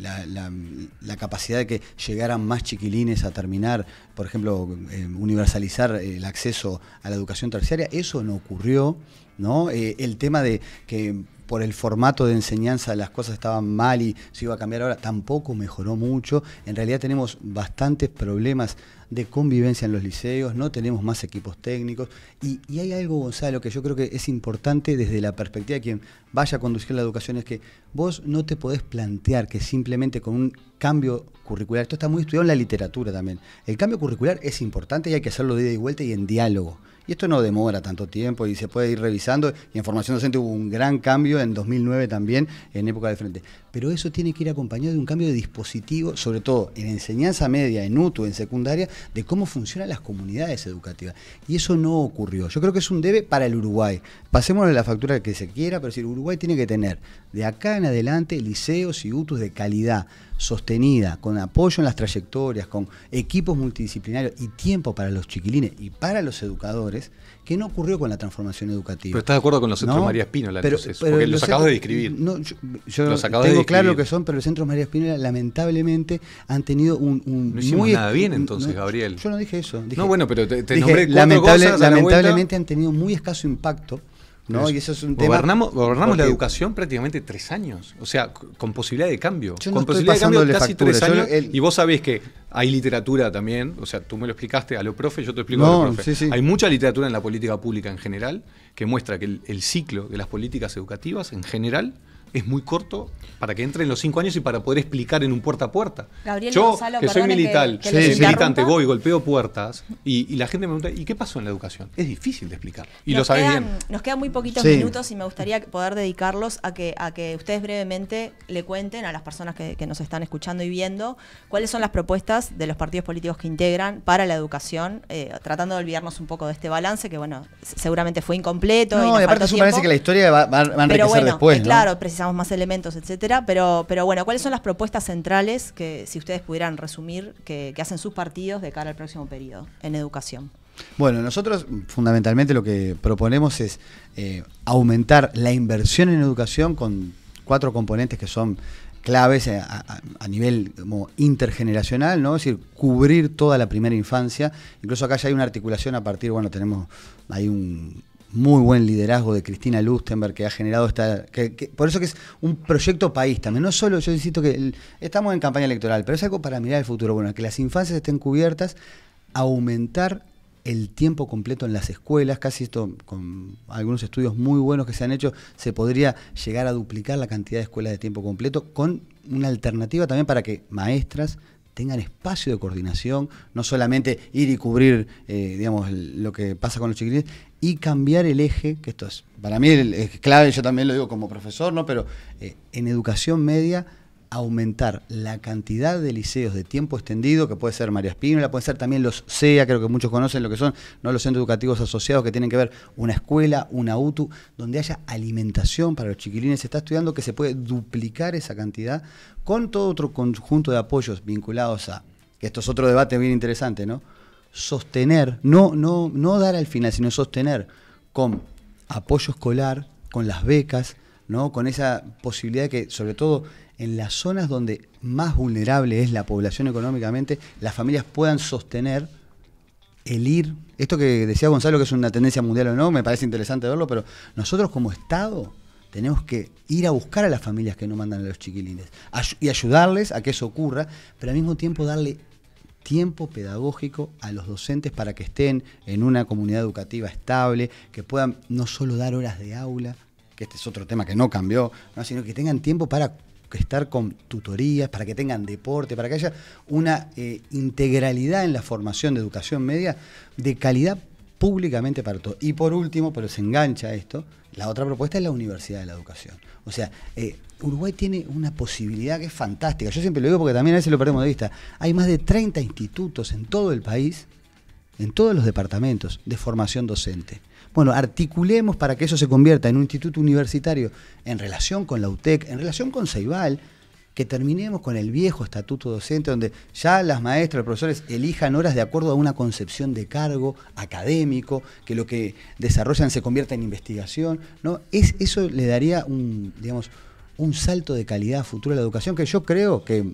la capacidad de que llegaran más chiquilines a terminar, por ejemplo, universalizar el acceso a la educación terciaria, eso no ocurrió, ¿no? El tema de que por el formato de enseñanza las cosas estaban mal y se iba a cambiar ahora, tampoco mejoró mucho. En realidad tenemos bastantes problemas de convivencia en los liceos, no tenemos más equipos técnicos y hay algo, Gonzalo, que yo creo que es importante desde la perspectiva de quien vaya a conducir la educación, es que vos no te podés plantear que simplemente con un cambio curricular, esto está muy estudiado en la literatura también, el cambio curricular es importante y hay que hacerlo de ida y vuelta y en diálogo. Y esto no demora tanto tiempo y se puede ir revisando. Y en formación docente hubo un gran cambio en 2009 también, en época de Frente. Pero eso tiene que ir acompañado de un cambio de dispositivo, sobre todo en enseñanza media, en UTU, en secundaria, de cómo funcionan las comunidades educativas. Y eso no ocurrió. Yo creo que es un debe para el Uruguay. Pasémosle la factura que se quiera, pero si el Uruguay tiene que tener de acá en adelante liceos y UTUs de calidad, sostenida, con apoyo en las trayectorias, con equipos multidisciplinarios y tiempo para los chiquilines y para los educadores, que no ocurrió con la transformación educativa. Pero estás de acuerdo con los centros María Espínola, entonces, porque los acabas de describir. No, yo tengo claro lo que son, pero los centros María Espínola lamentablemente han tenido no hicimos nada bien entonces, Gabriel. Yo no dije eso. No, bueno, pero te dije, nombré cuatro cosas. Lamentablemente han tenido muy escaso impacto. ¿No? Y eso es un gobernamos la educación prácticamente 3 años, o sea, con posibilidad de cambio. Con posibilidad de cambio casi 3 años. Y vos sabés que hay literatura también, o sea, tú me lo explicaste a lo profe, yo te explico a lo profe. Sí. Hay mucha literatura en la política pública en general que muestra que el ciclo de las políticas educativas en general es muy corto para que entre en los 5 años y para poder explicar en un puerta a puerta. Gabriel yo, Gonzalo, que soy militante, voy, golpeo puertas y la gente me pregunta, ¿y qué pasó en la educación? Es difícil de explicar. Y lo sabés bien. Nos quedan muy poquitos minutos y me gustaría poder dedicarlos a que ustedes brevemente le cuenten a las personas que nos están escuchando y viendo cuáles son las propuestas de los partidos políticos que integran para la educación, tratando de olvidarnos un poco de este balance que, bueno, seguramente fue incompleto. No, y aparte eso parece que la historia va a enriquecer después, ¿no? Claro, precisamente precisamos más elementos, etcétera, pero bueno, ¿cuáles son las propuestas centrales que, si ustedes pudieran resumir, que hacen sus partidos de cara al próximo periodo en educación? Bueno, nosotros fundamentalmente lo que proponemos es aumentar la inversión en educación con 4 componentes que son claves a nivel como intergeneracional, ¿no? Es decir, cubrir toda la primera infancia. Incluso acá ya hay una articulación a partir, bueno, hay un muy buen liderazgo de Cristina Lustenberg que ha generado por eso que es un proyecto país también. No solo, yo insisto que estamos en campaña electoral, pero es algo para mirar el futuro. Bueno, que las infancias estén cubiertas, aumentar el tiempo completo en las escuelas, casi esto con algunos estudios muy buenos que se han hecho, se podría llegar a duplicar la cantidad de escuelas de tiempo completo, con una alternativa también para que maestras tengan espacio de coordinación, no solamente ir y cubrir digamos, lo que pasa con los chiquilines, y cambiar el eje, que esto es, para mí es clave, yo también lo digo como profesor, ¿no? Pero en educación media, aumentar la cantidad de liceos de tiempo extendido, que puede ser María Espínola, puede ser también los CEA, creo que muchos conocen lo que son, ¿no? Los centros educativos asociados, que tienen que ver una escuela, una UTU, donde haya alimentación para los chiquilines. Se está estudiando que se puede duplicar esa cantidad con todo otro conjunto de apoyos vinculados a, que esto es otro debate bien interesante, ¿no? Sostener, no dar al final, sino sostener con apoyo escolar, con las becas, ¿no? Con esa posibilidad de que, sobre todo en las zonas donde más vulnerable es la población económicamente, las familias puedan sostener el ir. Esto que decía Gonzalo, que es una tendencia mundial o no, me parece interesante verlo, pero nosotros como Estado tenemos que ir a buscar a las familias que no mandan a los chiquilines y ayudarles a que eso ocurra, pero al mismo tiempo darle tiempo pedagógico a los docentes para que estén en una comunidad educativa estable, que puedan no solo dar horas de aula, que este es otro tema que no cambió, ¿no? Sino que tengan tiempo para estar con tutorías, para que tengan deporte, para que haya una integralidad en la formación de educación media de calidad públicamente para todos. Y por último, pero se engancha esto, la otra propuesta es la Universidad de la Educación. O sea, Uruguay tiene una posibilidad que es fantástica. Yo siempre lo digo porque también a veces lo perdemos de vista. Hay más de 30 institutos en todo el país, en todos los departamentos, de formación docente. Bueno, articulemos para que eso se convierta en un instituto universitario en relación con la UTEC, en relación con Ceibal, que terminemos con el viejo estatuto docente, donde ya las maestras, los profesores elijan horas de acuerdo a una concepción de cargo académico, que lo que desarrollan se convierta en investigación, ¿no? Eso le daría un salto de calidad futura a la educación, que yo creo que,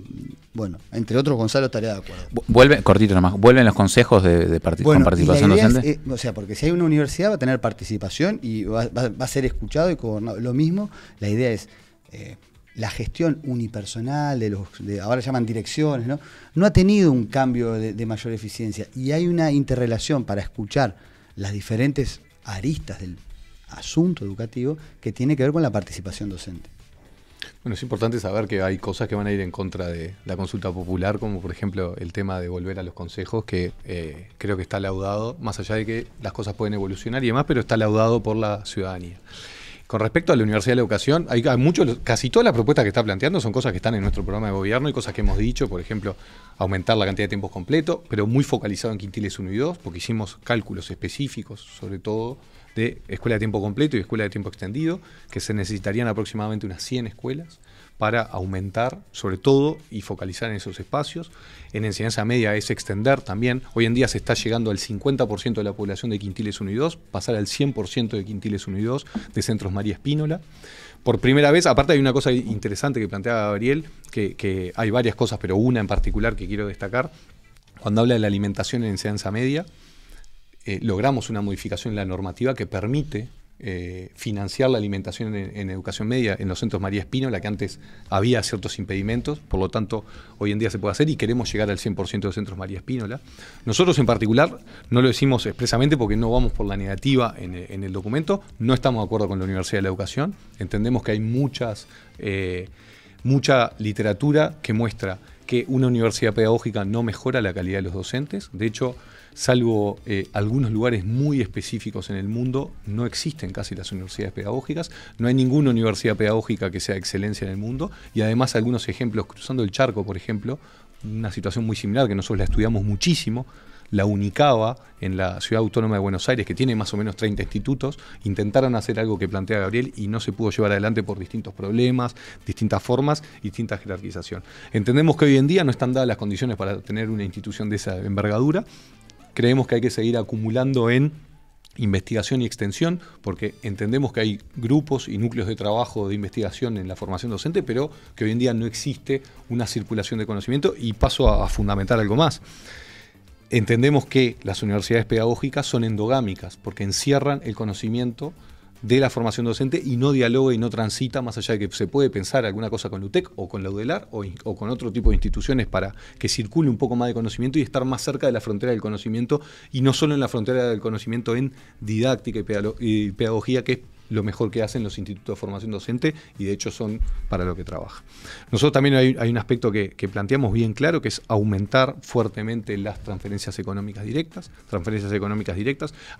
bueno, entre otros Gonzalo estaría de acuerdo. Cortito nomás, ¿vuelven los consejos con participación docente? O sea, porque si hay una universidad va a tener participación y va a ser escuchado y gobernado. Lo mismo, la idea es la gestión unipersonal, ahora llaman direcciones, ¿no? No ha tenido un cambio de mayor eficiencia, y hay una interrelación para escuchar las diferentes aristas del asunto educativo que tiene que ver con la participación docente. Bueno, es importante saber que hay cosas que van a ir en contra de la consulta popular, como por ejemplo el tema de volver a los consejos, que creo que está laudado, más allá de que las cosas pueden evolucionar y demás, pero está laudado por la ciudadanía. Con respecto a la Universidad de la Educación, casi todas las propuestas que está planteando son cosas que están en nuestro programa de gobierno y cosas que hemos dicho, por ejemplo, aumentar la cantidad de tiempos completos, pero muy focalizado en quintiles 1 y 2, porque hicimos cálculos específicos, sobre todo de escuela de tiempo completo y escuela de tiempo extendido, que se necesitarían aproximadamente unas 100 escuelas para aumentar, sobre todo, y focalizar en esos espacios. En enseñanza media es extender también. Hoy en día se está llegando al 50% de la población de quintiles 1 y 2, pasar al 100% de quintiles 1 y 2 de centros María Espínola. Por primera vez, aparte hay una cosa interesante que planteaba Gabriel, que hay varias cosas, pero una en particular que quiero destacar. Cuando habla de la alimentación en enseñanza media, logramos una modificación en la normativa que permite financiar la alimentación en educación media en los centros María Espínola, que antes había ciertos impedimentos, por lo tanto hoy en día se puede hacer y queremos llegar al 100% de centros María Espínola. Nosotros en particular no lo decimos expresamente porque no vamos por la negativa en el documento, no estamos de acuerdo con la Universidad de la Educación, entendemos que hay mucha literatura que muestra que una universidad pedagógica no mejora la calidad de los docentes. De hecho, salvo algunos lugares muy específicos en el mundo, no existen casi las universidades pedagógicas, no hay ninguna universidad pedagógica que sea excelencia en el mundo, y además algunos ejemplos, cruzando el charco, por ejemplo, una situación muy similar que nosotros la estudiamos muchísimo, la Unicaba en la Ciudad Autónoma de Buenos Aires, que tiene más o menos 30 institutos, intentaron hacer algo que plantea Gabriel y no se pudo llevar adelante por distintos problemas, distintas formas y distinta jerarquización. Entendemos que hoy en día no están dadas las condiciones para tener una institución de esa envergadura. Creemos que hay que seguir acumulando en investigación y extensión, porque entendemos que hay grupos y núcleos de trabajo de investigación en la formación docente, pero que hoy en día no existe una circulación de conocimiento. Y paso a fundamentar algo más. Entendemos que las universidades pedagógicas son endogámicas, porque encierran el conocimiento de la formación docente y no dialoga y no transita, más allá de que se puede pensar alguna cosa con la UTEC o con la UDELAR o con otro tipo de instituciones para que circule un poco más de conocimiento y estar más cerca de la frontera del conocimiento, y no solo en la frontera del conocimiento en didáctica y pedagogía, que es lo mejor que hacen los institutos de formación docente, y de hecho son para lo que trabaja. Nosotros también hay un aspecto que planteamos bien claro, que es aumentar fuertemente las transferencias económicas directas,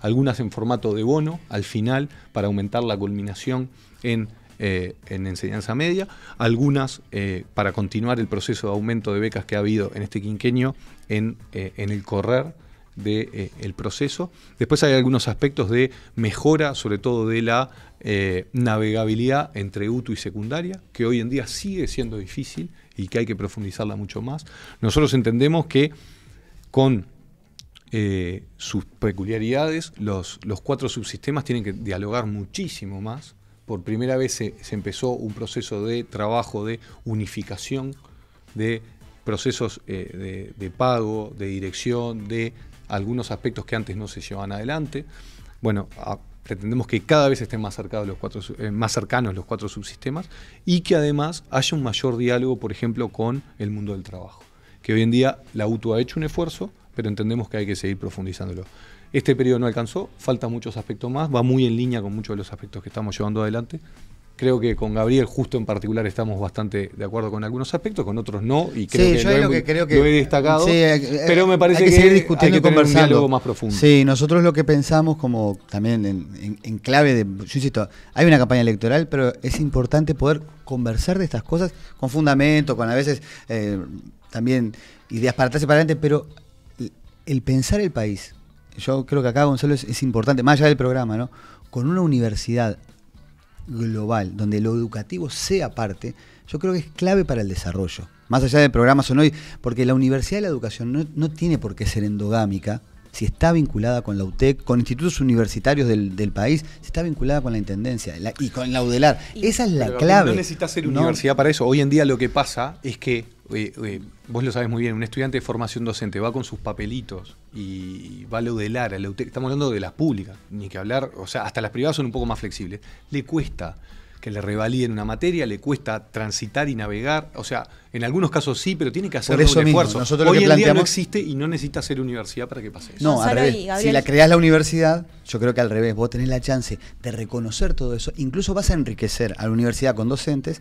algunas en formato de bono al final para aumentar la culminación en enseñanza media, algunas para continuar el proceso de aumento de becas que ha habido en este quinquenio en el correr del proceso. Después hay algunos aspectos de mejora, sobre todo de la navegabilidad entre UTU y secundaria, que hoy en día sigue siendo difícil y que hay que profundizarla mucho más. Nosotros entendemos que con sus peculiaridades, los 4 subsistemas tienen que dialogar muchísimo más. Por primera vez se empezó un proceso de trabajo de unificación de procesos de pago, de dirección, de algunos aspectos que antes no se llevaban adelante. Bueno, pretendemos que cada vez estén más cercanos los 4 subsistemas, y que además haya un mayor diálogo, por ejemplo, con el mundo del trabajo, que hoy en día la UTU ha hecho un esfuerzo, pero entendemos que hay que seguir profundizándolo. Este periodo no alcanzó, faltan muchos aspectos más, va muy en línea con muchos de los aspectos que estamos llevando adelante. Creo que con Gabriel justo en particular estamos bastante de acuerdo con algunos aspectos, con otros no, y creo que lo he destacado, pero me parece que hay que tener un diálogo más profundo. Sí, nosotros lo que pensamos, como también en clave de, yo insisto, hay una campaña electoral, pero es importante poder conversar de estas cosas con fundamento, con a veces también ideas para atrás y para adelante, pero el pensar el país, yo creo que acá, Gonzalo, es importante, más allá del programa, ¿no? Con una universidad global, donde lo educativo sea parte, yo creo que es clave para el desarrollo, más allá del programa Sonoy, porque la universidad de la educación no tiene por qué ser endogámica. Si está vinculada con la UTEC, con institutos universitarios del país, si está vinculada con la Intendencia y con la UDELAR. Esa es la clave. No necesitas ser universidad para eso. Hoy en día lo que pasa es que, vos lo sabés muy bien, un estudiante de formación docente va con sus papelitos y va a la UDELAR, a la UTEC, estamos hablando de las públicas, ni que hablar, o sea, hasta las privadas son un poco más flexibles. Le cuesta que le revaliden una materia, le cuesta transitar y navegar, o sea, en algunos casos sí, pero tiene que hacer un esfuerzo. Hoy en día no existe y no necesita ser universidad para que pase eso. No, al revés. Si la creás la universidad, yo creo que al revés, vos tenés la chance de reconocer todo eso, incluso vas a enriquecer a la universidad con docentes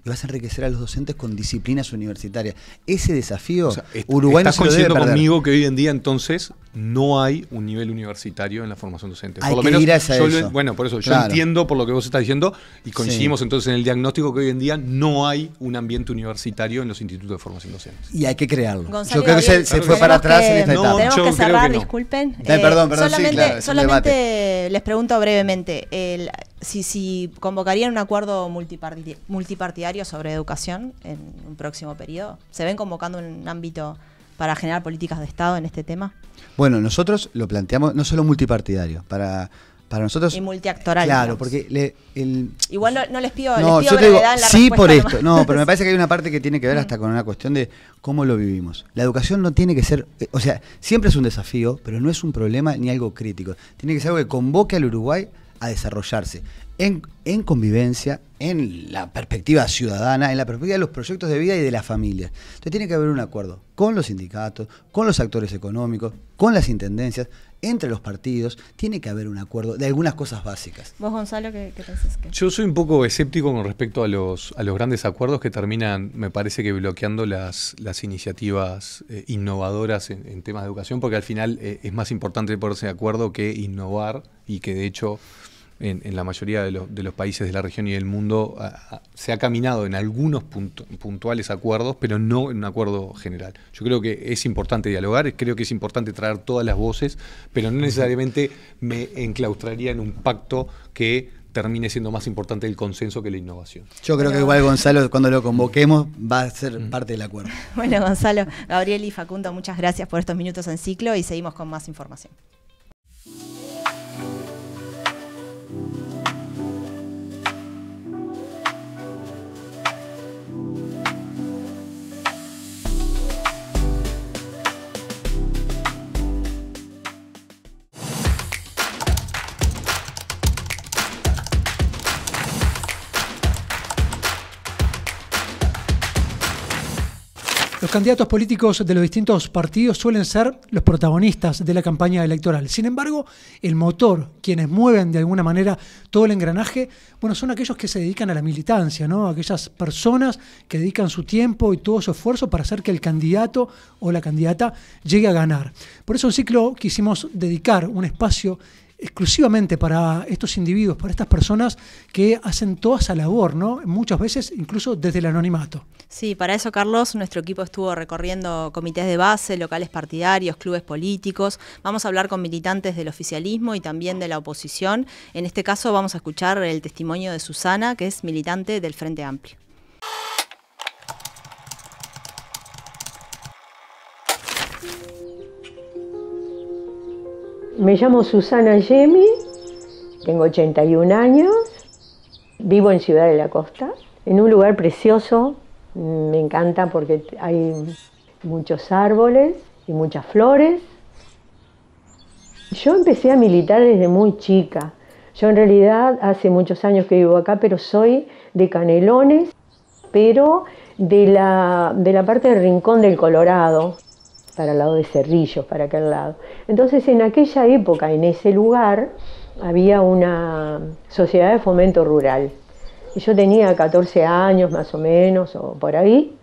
y vas a enriquecer a los docentes con disciplinas universitarias. Ese desafío, o sea, Uruguay no se lo debe perder. Estás coincidiendo conmigo que hoy en día entonces no hay un nivel universitario en la formación docente. Hay por lo menos eso. Bueno, por eso yo entiendo por lo que vos estás diciendo y coincidimos entonces en el diagnóstico que hoy en día no hay un ambiente universitario en los institutos de formación docente. Y hay que crearlo. Gonzalo, yo creo que se fue para atrás en esta etapa. Tenemos que cerrar, disculpen. Perdón, solamente les pregunto brevemente, si convocarían un acuerdo multipartidario sobre educación en un próximo periodo. ¿Se ven convocando un ámbito para generar políticas de Estado en este tema? Bueno, nosotros lo planteamos no solo multipartidario, para nosotros... Y multiactoral. Claro, digamos. porque... Igual no les pido yo brevedad te digo, en la sí por respuesta. esto, no, pero me parece que hay una parte que tiene que ver hasta con una cuestión de cómo lo vivimos. La educación no tiene que ser... O sea, siempre es un desafío, pero no es un problema ni algo crítico. Tiene que ser algo que convoque al Uruguay a desarrollarse en convivencia, en la perspectiva ciudadana, en la perspectiva de los proyectos de vida y de la familia. Entonces tiene que haber un acuerdo con los sindicatos, con los actores económicos, con las intendencias, entre los partidos. Tiene que haber un acuerdo de algunas cosas básicas. ¿Vos, Gonzalo, qué pensás? Yo soy un poco escéptico con respecto a los grandes acuerdos que terminan, me parece que bloqueando las iniciativas innovadoras en temas de educación, porque al final es más importante ponerse de acuerdo que innovar, y que de hecho en la mayoría de los países de la región y del mundo se ha caminado en algunos puntuales acuerdos, pero no en un acuerdo general. Yo creo que es importante dialogar, creo que es importante traer todas las voces, pero no necesariamente me enclaustraría en un pacto que termine siendo más importante el consenso que la innovación. Yo creo que igual Gonzalo, cuando lo convoquemos, va a ser parte del acuerdo. Bueno, Gonzalo, Gabriel y Facundo, muchas gracias por estos minutos en Ciclo y seguimos con más información. Los candidatos políticos de los distintos partidos suelen ser los protagonistas de la campaña electoral. Sin embargo, el motor, quienes mueven de alguna manera todo el engranaje, bueno, son aquellos que se dedican a la militancia, ¿no? Aquellas personas que dedican su tiempo y todo su esfuerzo para hacer que el candidato o la candidata llegue a ganar. Por eso en Ciclo quisimos dedicar un espacio exclusivamente para estos individuos, para estas personas que hacen toda esa labor, ¿no? Muchas veces incluso desde el anonimato. Sí, para eso, Carlos, nuestro equipo estuvo recorriendo comités de base, locales partidarios, clubes políticos. Vamos a hablar con militantes del oficialismo y también de la oposición. En este caso vamos a escuchar el testimonio de Susana, que es militante del Frente Amplio. Me llamo Susana Yemi, tengo 81 años, vivo en Ciudad de la Costa, en un lugar precioso, me encanta porque hay muchos árboles y muchas flores. Yo empecé a militar desde muy chica. Yo en realidad hace muchos años que vivo acá, pero soy de Canelones, pero de la parte del Rincón del Colorado, para el lado de Cerrillos, para aquel lado. Entonces, en aquella época, en ese lugar, había una sociedad de fomento rural. Y yo tenía 14 años, más o menos, o por ahí.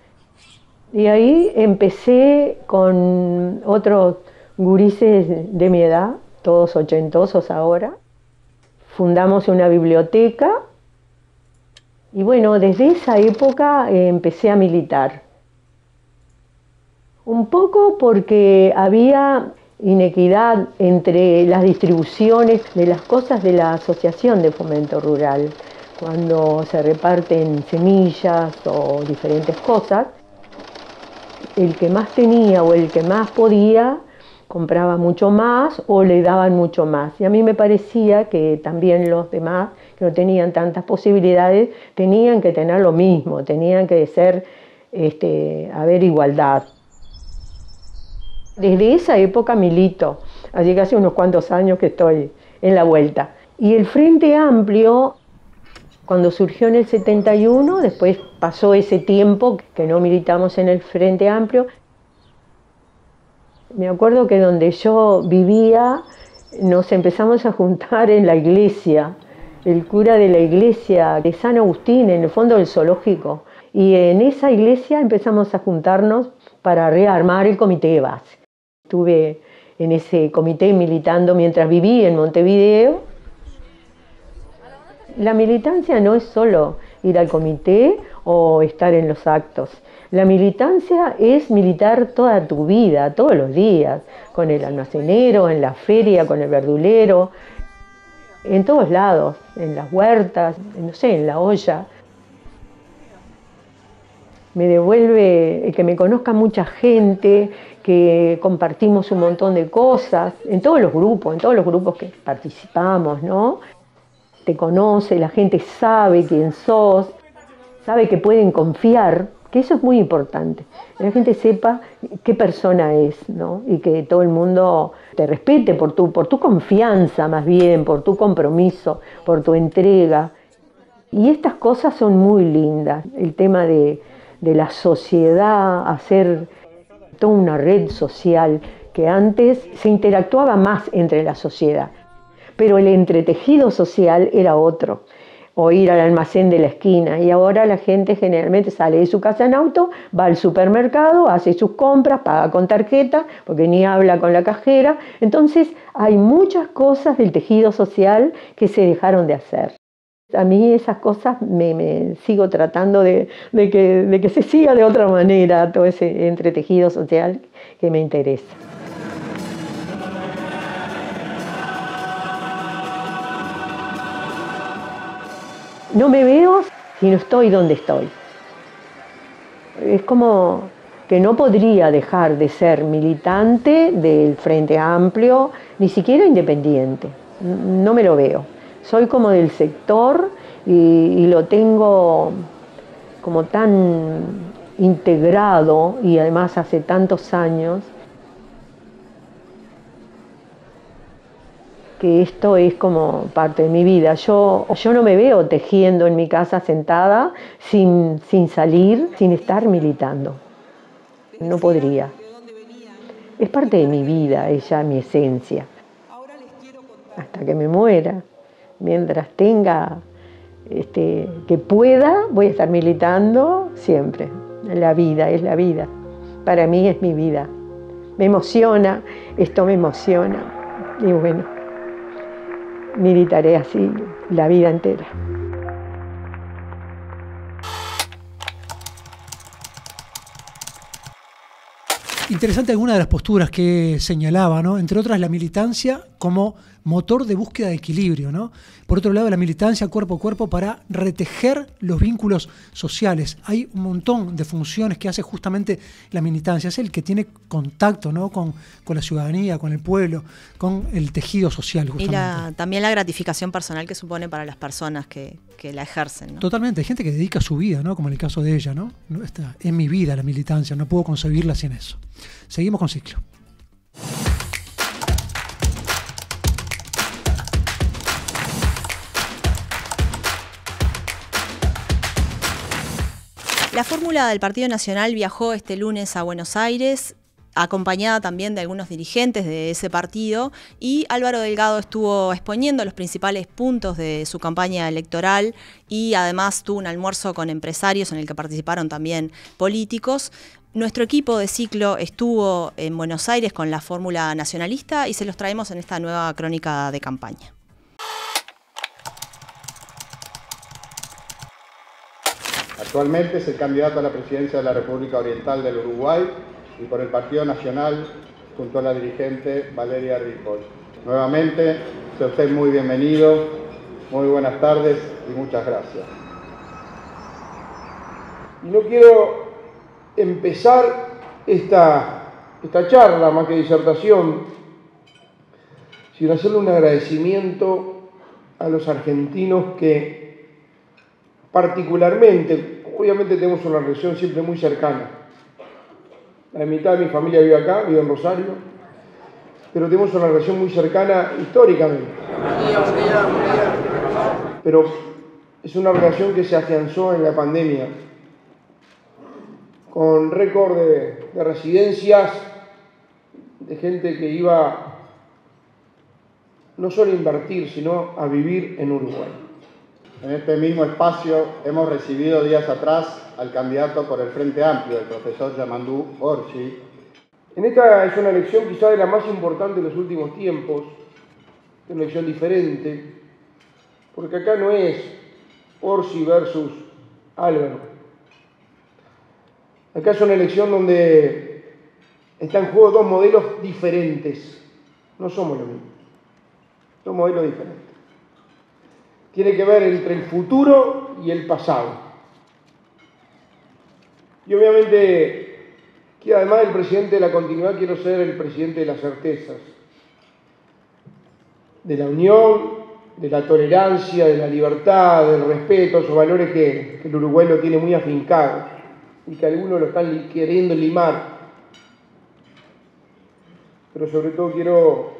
Y ahí empecé con otros gurises de mi edad, todos ochentosos ahora. Fundamos una biblioteca. Y bueno, desde esa época empecé a militar. Un poco porque había inequidad entre las distribuciones de las cosas de la Asociación de Fomento Rural. Cuando se reparten semillas o diferentes cosas, el que más tenía o el que más podía compraba mucho más o le daban mucho más. Y a mí me parecía que también los demás, que no tenían tantas posibilidades, tenían que tener lo mismo, tenían que ser, haber igualdad. Desde esa época milito, así que hace unos cuantos años que estoy en la vuelta. Y el Frente Amplio, cuando surgió en el 71, después pasó ese tiempo que no militamos en el Frente Amplio. Me acuerdo que donde yo vivía nos empezamos a juntar en la iglesia, el cura de la iglesia de San Agustín, en el fondo del zoológico. Y en esa iglesia empezamos a juntarnos para rearmar el comité de base. Estuve en ese comité militando mientras viví en Montevideo. La militancia no es solo ir al comité o estar en los actos. La militancia es militar toda tu vida, todos los días, con el almacenero, en la feria, con el verdulero, en todos lados, en las huertas, no sé, en la olla. Me devuelve que me conozca mucha gente, que compartimos un montón de cosas, en todos los grupos que participamos, ¿no? Te conoce, la gente sabe quién sos, sabe que pueden confiar, que eso es muy importante. Que la gente sepa qué persona es, ¿no? Y que todo el mundo te respete por tu confianza más bien, por tu compromiso, por tu entrega. Y estas cosas son muy lindas. El tema de la sociedad, hacer toda una red social, que antes se interactuaba más entre la sociedad, pero el entretejido social era otro. o ir al almacén de la esquina. Y ahora la gente generalmente sale de su casa en auto, va al supermercado, hace sus compras, paga con tarjeta, porque ni habla con la cajera. Entonces hay muchas cosas del tejido social que se dejaron de hacer. A mí esas cosas me sigo tratando de que se siga de otra manera todo ese entretejido social que me interesa. No me veo si no estoy donde estoy. Es como que no podría dejar de ser militante del Frente Amplio, ni siquiera independiente. No me lo veo. Soy como del sector y lo tengo como tan integrado, y además hace tantos años, que esto es como parte de mi vida. Yo no me veo tejiendo en mi casa sentada, sin salir, sin estar militando. No podría. Es parte de mi vida, ella, mi esencia. Hasta que me muera. Mientras tenga, que pueda, voy a estar militando siempre. La vida es la vida. Para mí es mi vida. Me emociona, esto me emociona. Y bueno, militaré así la vida entera. Interesante alguna de las posturas que señalaba, ¿no? Entre otras la militancia como motor de búsqueda de equilibrio, ¿no? Por otro lado, la militancia cuerpo a cuerpo para retejer los vínculos sociales. Hay un montón de funciones que hace justamente la militancia. Es el que tiene contacto, ¿no? con la ciudadanía, con el pueblo, con el tejido social, justamente. Y también la gratificación personal que supone para las personas que la ejercen, ¿no? Totalmente. Hay gente que dedica su vida, ¿no? Como en el caso de ella, ¿no? Esta es mi vida la militancia, no puedo concebirla sin eso. Seguimos con Ciclo. La fórmula del Partido Nacional viajó este lunes a Buenos Aires, acompañada también de algunos dirigentes de ese partido, y Álvaro Delgado estuvo exponiendo los principales puntos de su campaña electoral y además tuvo un almuerzo con empresarios en el que participaron también políticos. Nuestro equipo de Ciclo estuvo en Buenos Aires con la fórmula nacionalista y se los traemos en esta nueva crónica de campaña. Actualmente es el candidato a la presidencia de la República Oriental del Uruguay y por el Partido Nacional junto a la dirigente Valeria Ripoll. Nuevamente, sea usted muy bienvenido, muy buenas tardes y muchas gracias. Y no quiero empezar esta charla, más que disertación, sin hacerle un agradecimiento a los argentinos que particularmente, obviamente tenemos una relación siempre muy cercana. La mitad de mi familia vive acá, vive en Rosario, pero tenemos una relación muy cercana históricamente. Pero es una relación que se afianzó en la pandemia, con récord de residencias, de gente que iba no solo a invertir, sino a vivir en Uruguay. En este mismo espacio hemos recibido días atrás al candidato por el Frente Amplio, el profesor Yamandú Orsi. En esta es una elección quizá de la más importante de los últimos tiempos, es una elección diferente, porque acá no es Orsi versus Álvaro. Acá es una elección donde están en juego dos modelos diferentes, no somos lo mismo, dos modelos diferentes. Tiene que ver entre el futuro y el pasado. Y obviamente, que además del presidente de la continuidad, quiero ser el presidente de las certezas, de la unión, de la tolerancia, de la libertad, del respeto, esos valores que el Uruguay lo tiene muy afincado y que algunos lo están queriendo limar. Pero sobre todo quiero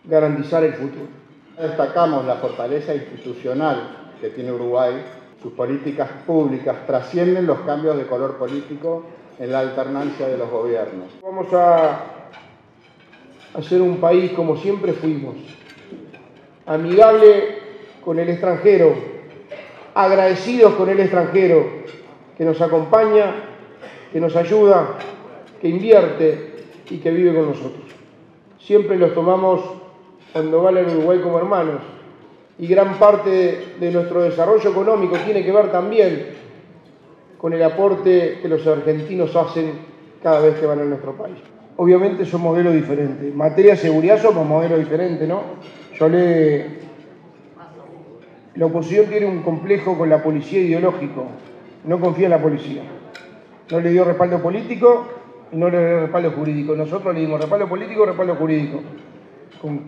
garantizar el futuro. Destacamos la fortaleza institucional que tiene Uruguay. Sus políticas públicas trascienden los cambios de color político en la alternancia de los gobiernos. Vamos a ser un país como siempre fuimos, amigable con el extranjero, agradecidos con el extranjero que nos acompaña, que nos ayuda, que invierte y que vive con nosotros. Siempre los tomamos cuando van al Uruguay como hermanos y gran parte de nuestro desarrollo económico tiene que ver también con el aporte que los argentinos hacen cada vez que van a nuestro país. Obviamente son modelos diferentes. En materia de seguridad somos modelos diferentes, ¿no? La oposición tiene un complejo con la policía ideológico. No confía en la policía. No le dio respaldo político y no le dio respaldo jurídico. Nosotros le dimos respaldo político y respaldo jurídico. Con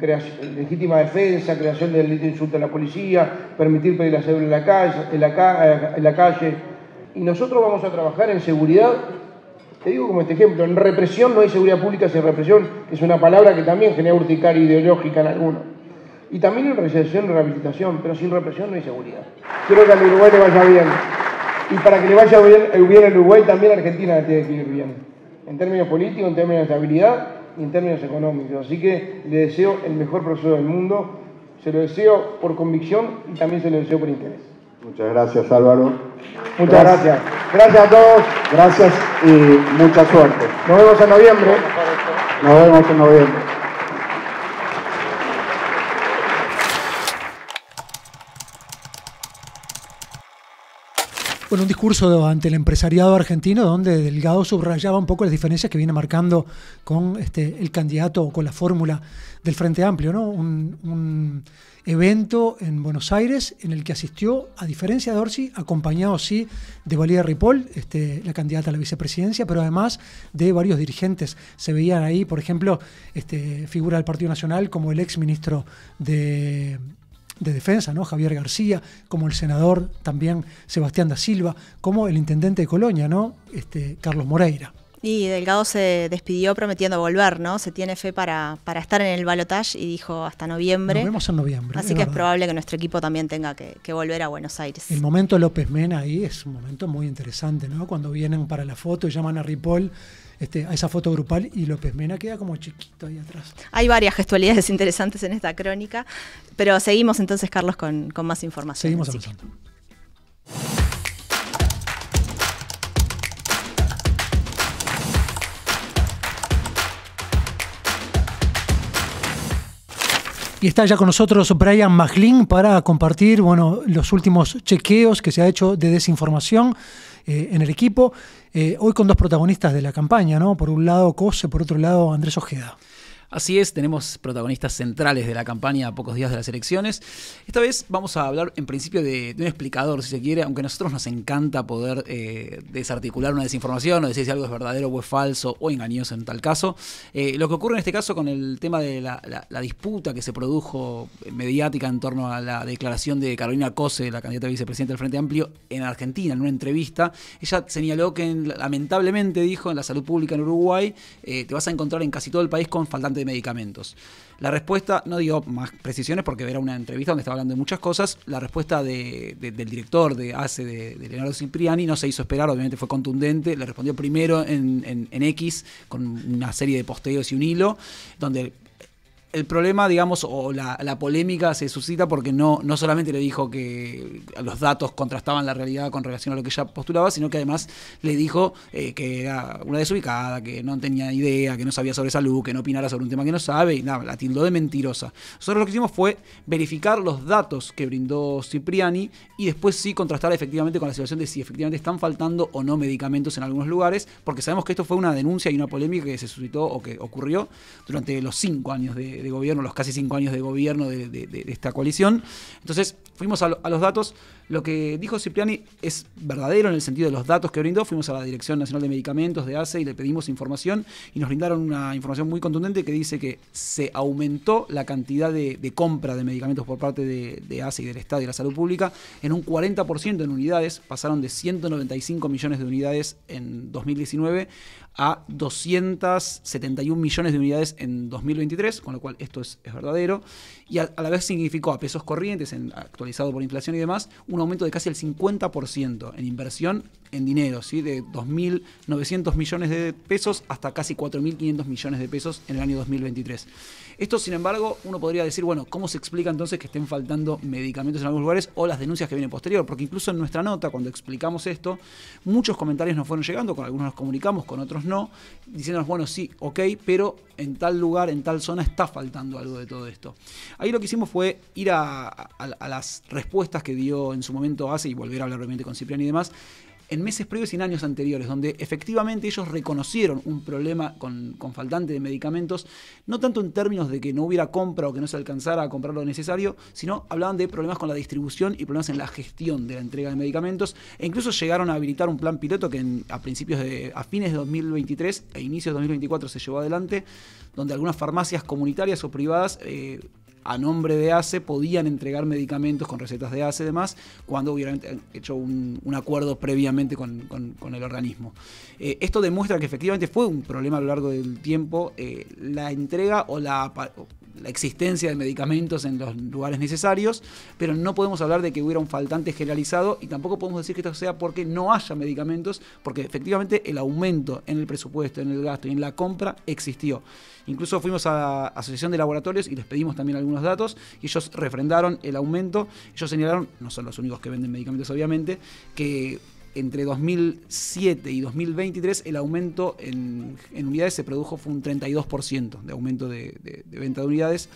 legítima defensa, creación del delito de insulto a la policía, permitir pedir la cédula en la calle. Y nosotros vamos a trabajar en seguridad. Te digo como este ejemplo, en represión no hay seguridad pública sin represión, que es una palabra que también genera urticaria ideológica en algunos. Y también en reinserción y rehabilitación, pero sin represión no hay seguridad. Quiero que al Uruguay le vaya bien. Y para que le vaya bien al Uruguay, también a Argentina le tiene que ir bien. En términos políticos, en términos de estabilidad y en términos económicos. Así que le deseo el mejor proceso del mundo. Se lo deseo por convicción y también se lo deseo por interés. Muchas gracias, Álvaro. Muchas gracias. Gracias a todos. Gracias y mucha suerte. Nos vemos en noviembre. Nos vemos en noviembre. Bueno, un discurso ante el empresariado argentino donde Delgado subrayaba un poco las diferencias que viene marcando con el candidato o con la fórmula del Frente Amplio, ¿no? Un evento en Buenos Aires en el que asistió, a diferencia de Orsi, acompañado sí de Valeria Ripoll, la candidata a la vicepresidencia, pero además de varios dirigentes. Se veían ahí, por ejemplo, figura del Partido Nacional como el ex ministro de Defensa, ¿no? Javier García, como el senador también Sebastián da Silva, como el intendente de Colonia, ¿no? Carlos Moreira. Y Delgado se despidió prometiendo volver, ¿no? Se tiene fe para estar en el balotaje y dijo hasta noviembre. Nos vemos en noviembre. Así que es probable que nuestro equipo también tenga que volver a Buenos Aires. El momento López Mena ahí es un momento muy interesante, ¿no? Cuando vienen para la foto y llaman a Ripoll a esa foto grupal y López Mena queda como chiquito ahí atrás. Hay varias gestualidades interesantes en esta crónica, pero seguimos entonces, Carlos, con más información. Seguimos avanzando. Y está ya con nosotros Brian Maglin para compartir los últimos chequeos que se ha hecho de desinformación en el equipo. Hoy con dos protagonistas de la campaña, ¿no? Por un lado Cose, por otro lado Andrés Ojeda. Así es, tenemos protagonistas centrales de la campaña a pocos días de las elecciones. Esta vez vamos a hablar en principio de un explicador, si se quiere, aunque a nosotros nos encanta poder desarticular una desinformación o decir si algo es verdadero o es falso o engañoso en tal caso. Lo que ocurre en este caso con el tema de la disputa que se produjo mediática en torno a la declaración de Carolina Cose, la candidata a vicepresidenta del Frente Amplio, en Argentina, en una entrevista, ella señaló que lamentablemente, dijo, en la salud pública en Uruguay te vas a encontrar en casi todo el país con faltantes de medicamentos. La respuesta, no digo más precisiones porque era una entrevista donde estaba hablando de muchas cosas, la respuesta del director de ACE, de Leonardo Cipriani, no se hizo esperar, obviamente fue contundente, le respondió primero en X con una serie de posteos y un hilo, donde el problema, digamos, o la polémica se suscita porque no solamente le dijo que los datos contrastaban la realidad con relación a lo que ella postulaba, sino que además le dijo que era una desubicada, que no tenía idea, que no sabía sobre salud, que no opinara sobre un tema que no sabe, y nada, la tildó de mentirosa. Nosotros lo que hicimos fue verificar los datos que brindó Cipriani y después sí contrastar efectivamente con la situación de si efectivamente están faltando o no medicamentos en algunos lugares, porque sabemos que esto fue una denuncia y una polémica que se suscitó o que ocurrió durante los 5 años de gobierno, los casi 5 años de gobierno de esta coalición. Entonces fuimos a los datos. Lo que dijo Cipriani es verdadero en el sentido de los datos que brindó. Fuimos a la Dirección Nacional de Medicamentos de ACE y le pedimos información y nos brindaron una información muy contundente que dice que se aumentó la cantidad de compra de medicamentos por parte de ACE y del Estado y de la Salud Pública en un 40% en unidades. Pasaron de 195 millones de unidades en 2019 a 271 millones de unidades en 2023, con lo cual esto es verdadero, y a la vez significó a pesos corrientes, actualizado por inflación y demás, un aumento de casi el 50% en inversión en dinero, ¿sí? De 2.900 millones de pesos hasta casi 4.500 millones de pesos en el año 2023. Esto, sin embargo, uno podría decir, bueno, ¿cómo se explica entonces que estén faltando medicamentos en algunos lugares o las denuncias que vienen posterior? Porque incluso en nuestra nota, cuando explicamos esto, muchos comentarios nos fueron llegando, con algunos nos comunicamos, con otros no, diciéndonos, bueno, sí, ok, pero en tal lugar, en tal zona está faltando algo de todo esto. Ahí lo que hicimos fue ir a las respuestas que dio en su momento ACE y volver a hablar realmente con Cipriani y demás, en meses previos y en años anteriores, donde efectivamente ellos reconocieron un problema con faltante de medicamentos, no tanto en términos de que no hubiera compra o que no se alcanzara a comprar lo necesario, sino hablaban de problemas con la distribución y problemas en la gestión de la entrega de medicamentos, e incluso llegaron a habilitar un plan piloto que a fines de 2023 e inicios de 2024 se llevó adelante, donde algunas farmacias comunitarias o privadas a nombre de ACE podían entregar medicamentos con recetas de ACE y demás cuando hubieran hecho un acuerdo previamente con el organismo. Esto demuestra que efectivamente fue un problema a lo largo del tiempo la entrega o la existencia de medicamentos en los lugares necesarios, pero no podemos hablar de que hubiera un faltante generalizado y tampoco podemos decir que esto sea porque no haya medicamentos, porque efectivamente el aumento en el presupuesto, en el gasto y en la compra existió. Incluso fuimos a la Asociación de Laboratorios y les pedimos también algunos datos y ellos refrendaron el aumento. Ellos señalaron, no son los únicos que venden medicamentos obviamente, que entre 2007 y 2023 el aumento en unidades se produjo, fue un 32% de aumento de venta de unidades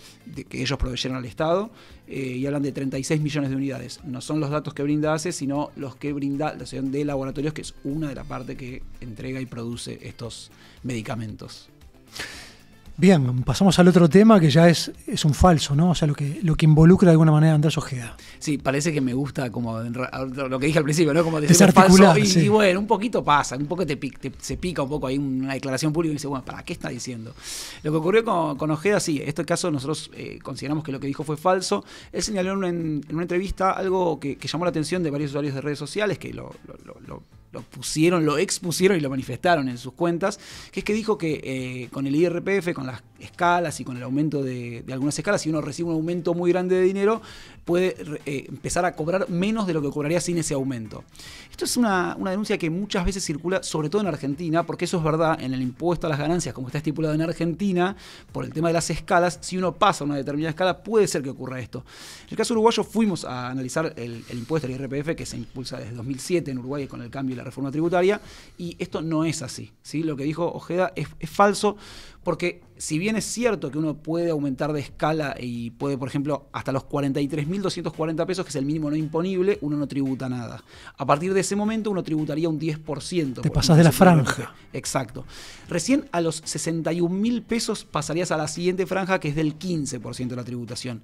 que ellos proveyeron al Estado, y hablan de 36 millones de unidades. No son los datos que brinda ACE, sino los que brinda la Asociación de Laboratorios, que es una de las partes que entrega y produce estos medicamentos. Bien, pasamos al otro tema que ya es un falso, ¿no? O sea, lo que involucra de alguna manera a Andrés Ojeda. Sí, parece que me gusta como lo que dije al principio, ¿no? Como decir falso y bueno, un poquito pasa, un poco se pica un poco ahí una declaración pública y dice, bueno, ¿para qué está diciendo? Lo que ocurrió con Ojeda, sí, en este caso nosotros consideramos que lo que dijo fue falso. Él señaló en una entrevista algo que llamó la atención de varios usuarios de redes sociales que lo pusieron, lo expusieron y lo manifestaron en sus cuentas, que es que dijo que con el IRPF, con las escalas y con el aumento de algunas escalas, si uno recibe un aumento muy grande de dinero, puede empezar a cobrar menos de lo que cobraría sin ese aumento. Esto es una denuncia que muchas veces circula, sobre todo en Argentina, porque eso es verdad, en el impuesto a las ganancias, como está estipulado en Argentina, por el tema de las escalas, si uno pasa una determinada escala, puede ser que ocurra esto. En el caso uruguayo fuimos a analizar el impuesto al IRPF, que se impulsa desde 2007 en Uruguay con el cambio y la reforma tributaria, y esto no es así, ¿sí? Lo que dijo Ojeda es falso, porque si bien es cierto que uno puede aumentar de escala y puede, por ejemplo, hasta los 43.240 pesos, que es el mínimo no imponible, uno no tributa nada. A partir de ese momento uno tributaría un 10%. Te pasás de la franja. Exacto. Recién a los 61.000 pesos pasarías a la siguiente franja, que es del 15% de la tributación.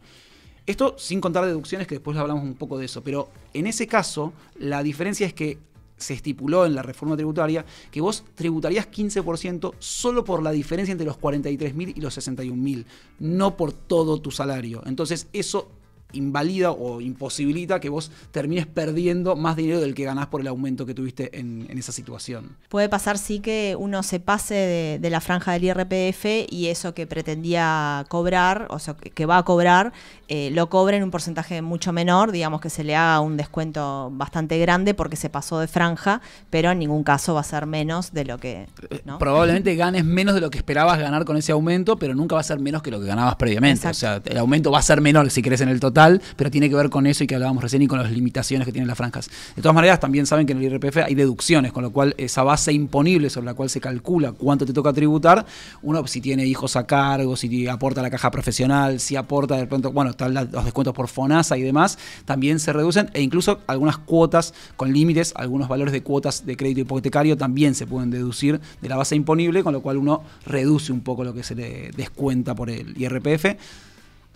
Esto sin contar deducciones, que después hablamos un poco de eso, pero en ese caso la diferencia es que se estipuló en la reforma tributaria que vos tributarías 15% solo por la diferencia entre los 43.000 y los 61.000, no por todo tu salario. Entonces eso invalida o imposibilita que vos termines perdiendo más dinero del que ganás por el aumento que tuviste en esa situación. Puede pasar, sí, que uno se pase de la franja del IRPF y eso que pretendía cobrar, o sea, que va a cobrar, lo cobre en un porcentaje mucho menor, digamos que se le haga un descuento bastante grande porque se pasó de franja, pero en ningún caso va a ser menos de lo que, ¿no? Probablemente ganes menos de lo que esperabas ganar con ese aumento, pero nunca va a ser menos que lo que ganabas previamente. Exacto. O sea, el aumento va a ser menor si querés en el total, pero tiene que ver con eso y que hablábamos recién y con las limitaciones que tienen las franjas. De todas maneras, también saben que en el IRPF hay deducciones, con lo cual esa base imponible sobre la cual se calcula cuánto te toca tributar, uno si tiene hijos a cargo, si aporta a la caja profesional, si aporta de pronto, bueno, están los descuentos por FONASA y demás, también se reducen, e incluso algunas cuotas con límites, algunos valores de cuotas de crédito hipotecario también se pueden deducir de la base imponible, con lo cual uno reduce un poco lo que se le descuenta por el IRPF.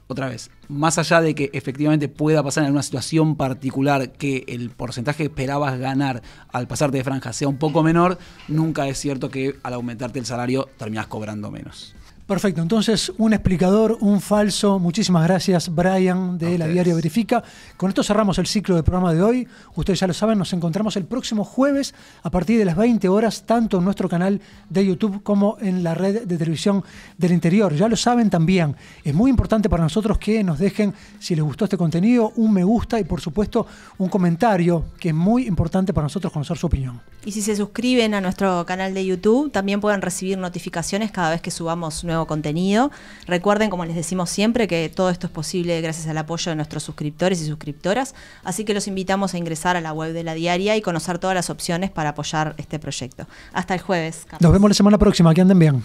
Otra vez, más allá de que efectivamente pueda pasar en alguna situación particular que el porcentaje que esperabas ganar al pasarte de franja sea un poco menor, nunca es cierto que al aumentarte el salario terminás cobrando menos. Perfecto, entonces un explicador, un falso. Muchísimas gracias, Brian, de La Diaria Verifica. Con esto cerramos el ciclo del programa de hoy. Ustedes ya lo saben, nos encontramos el próximo jueves a partir de las 20 horas, tanto en nuestro canal de YouTube como en la red de televisión del interior. Ya lo saben también, es muy importante para nosotros que nos dejen, si les gustó este contenido, un me gusta y por supuesto un comentario, que es muy importante para nosotros conocer su opinión. Y si se suscriben a nuestro canal de YouTube, también pueden recibir notificaciones cada vez que subamos nuevo contenido. Recuerden, como les decimos siempre, que todo esto es posible gracias al apoyo de nuestros suscriptores y suscriptoras, así que los invitamos a ingresar a la web de La Diaria y conocer todas las opciones para apoyar este proyecto. Hasta el jueves, Carlos. Nos vemos la semana próxima, que anden bien.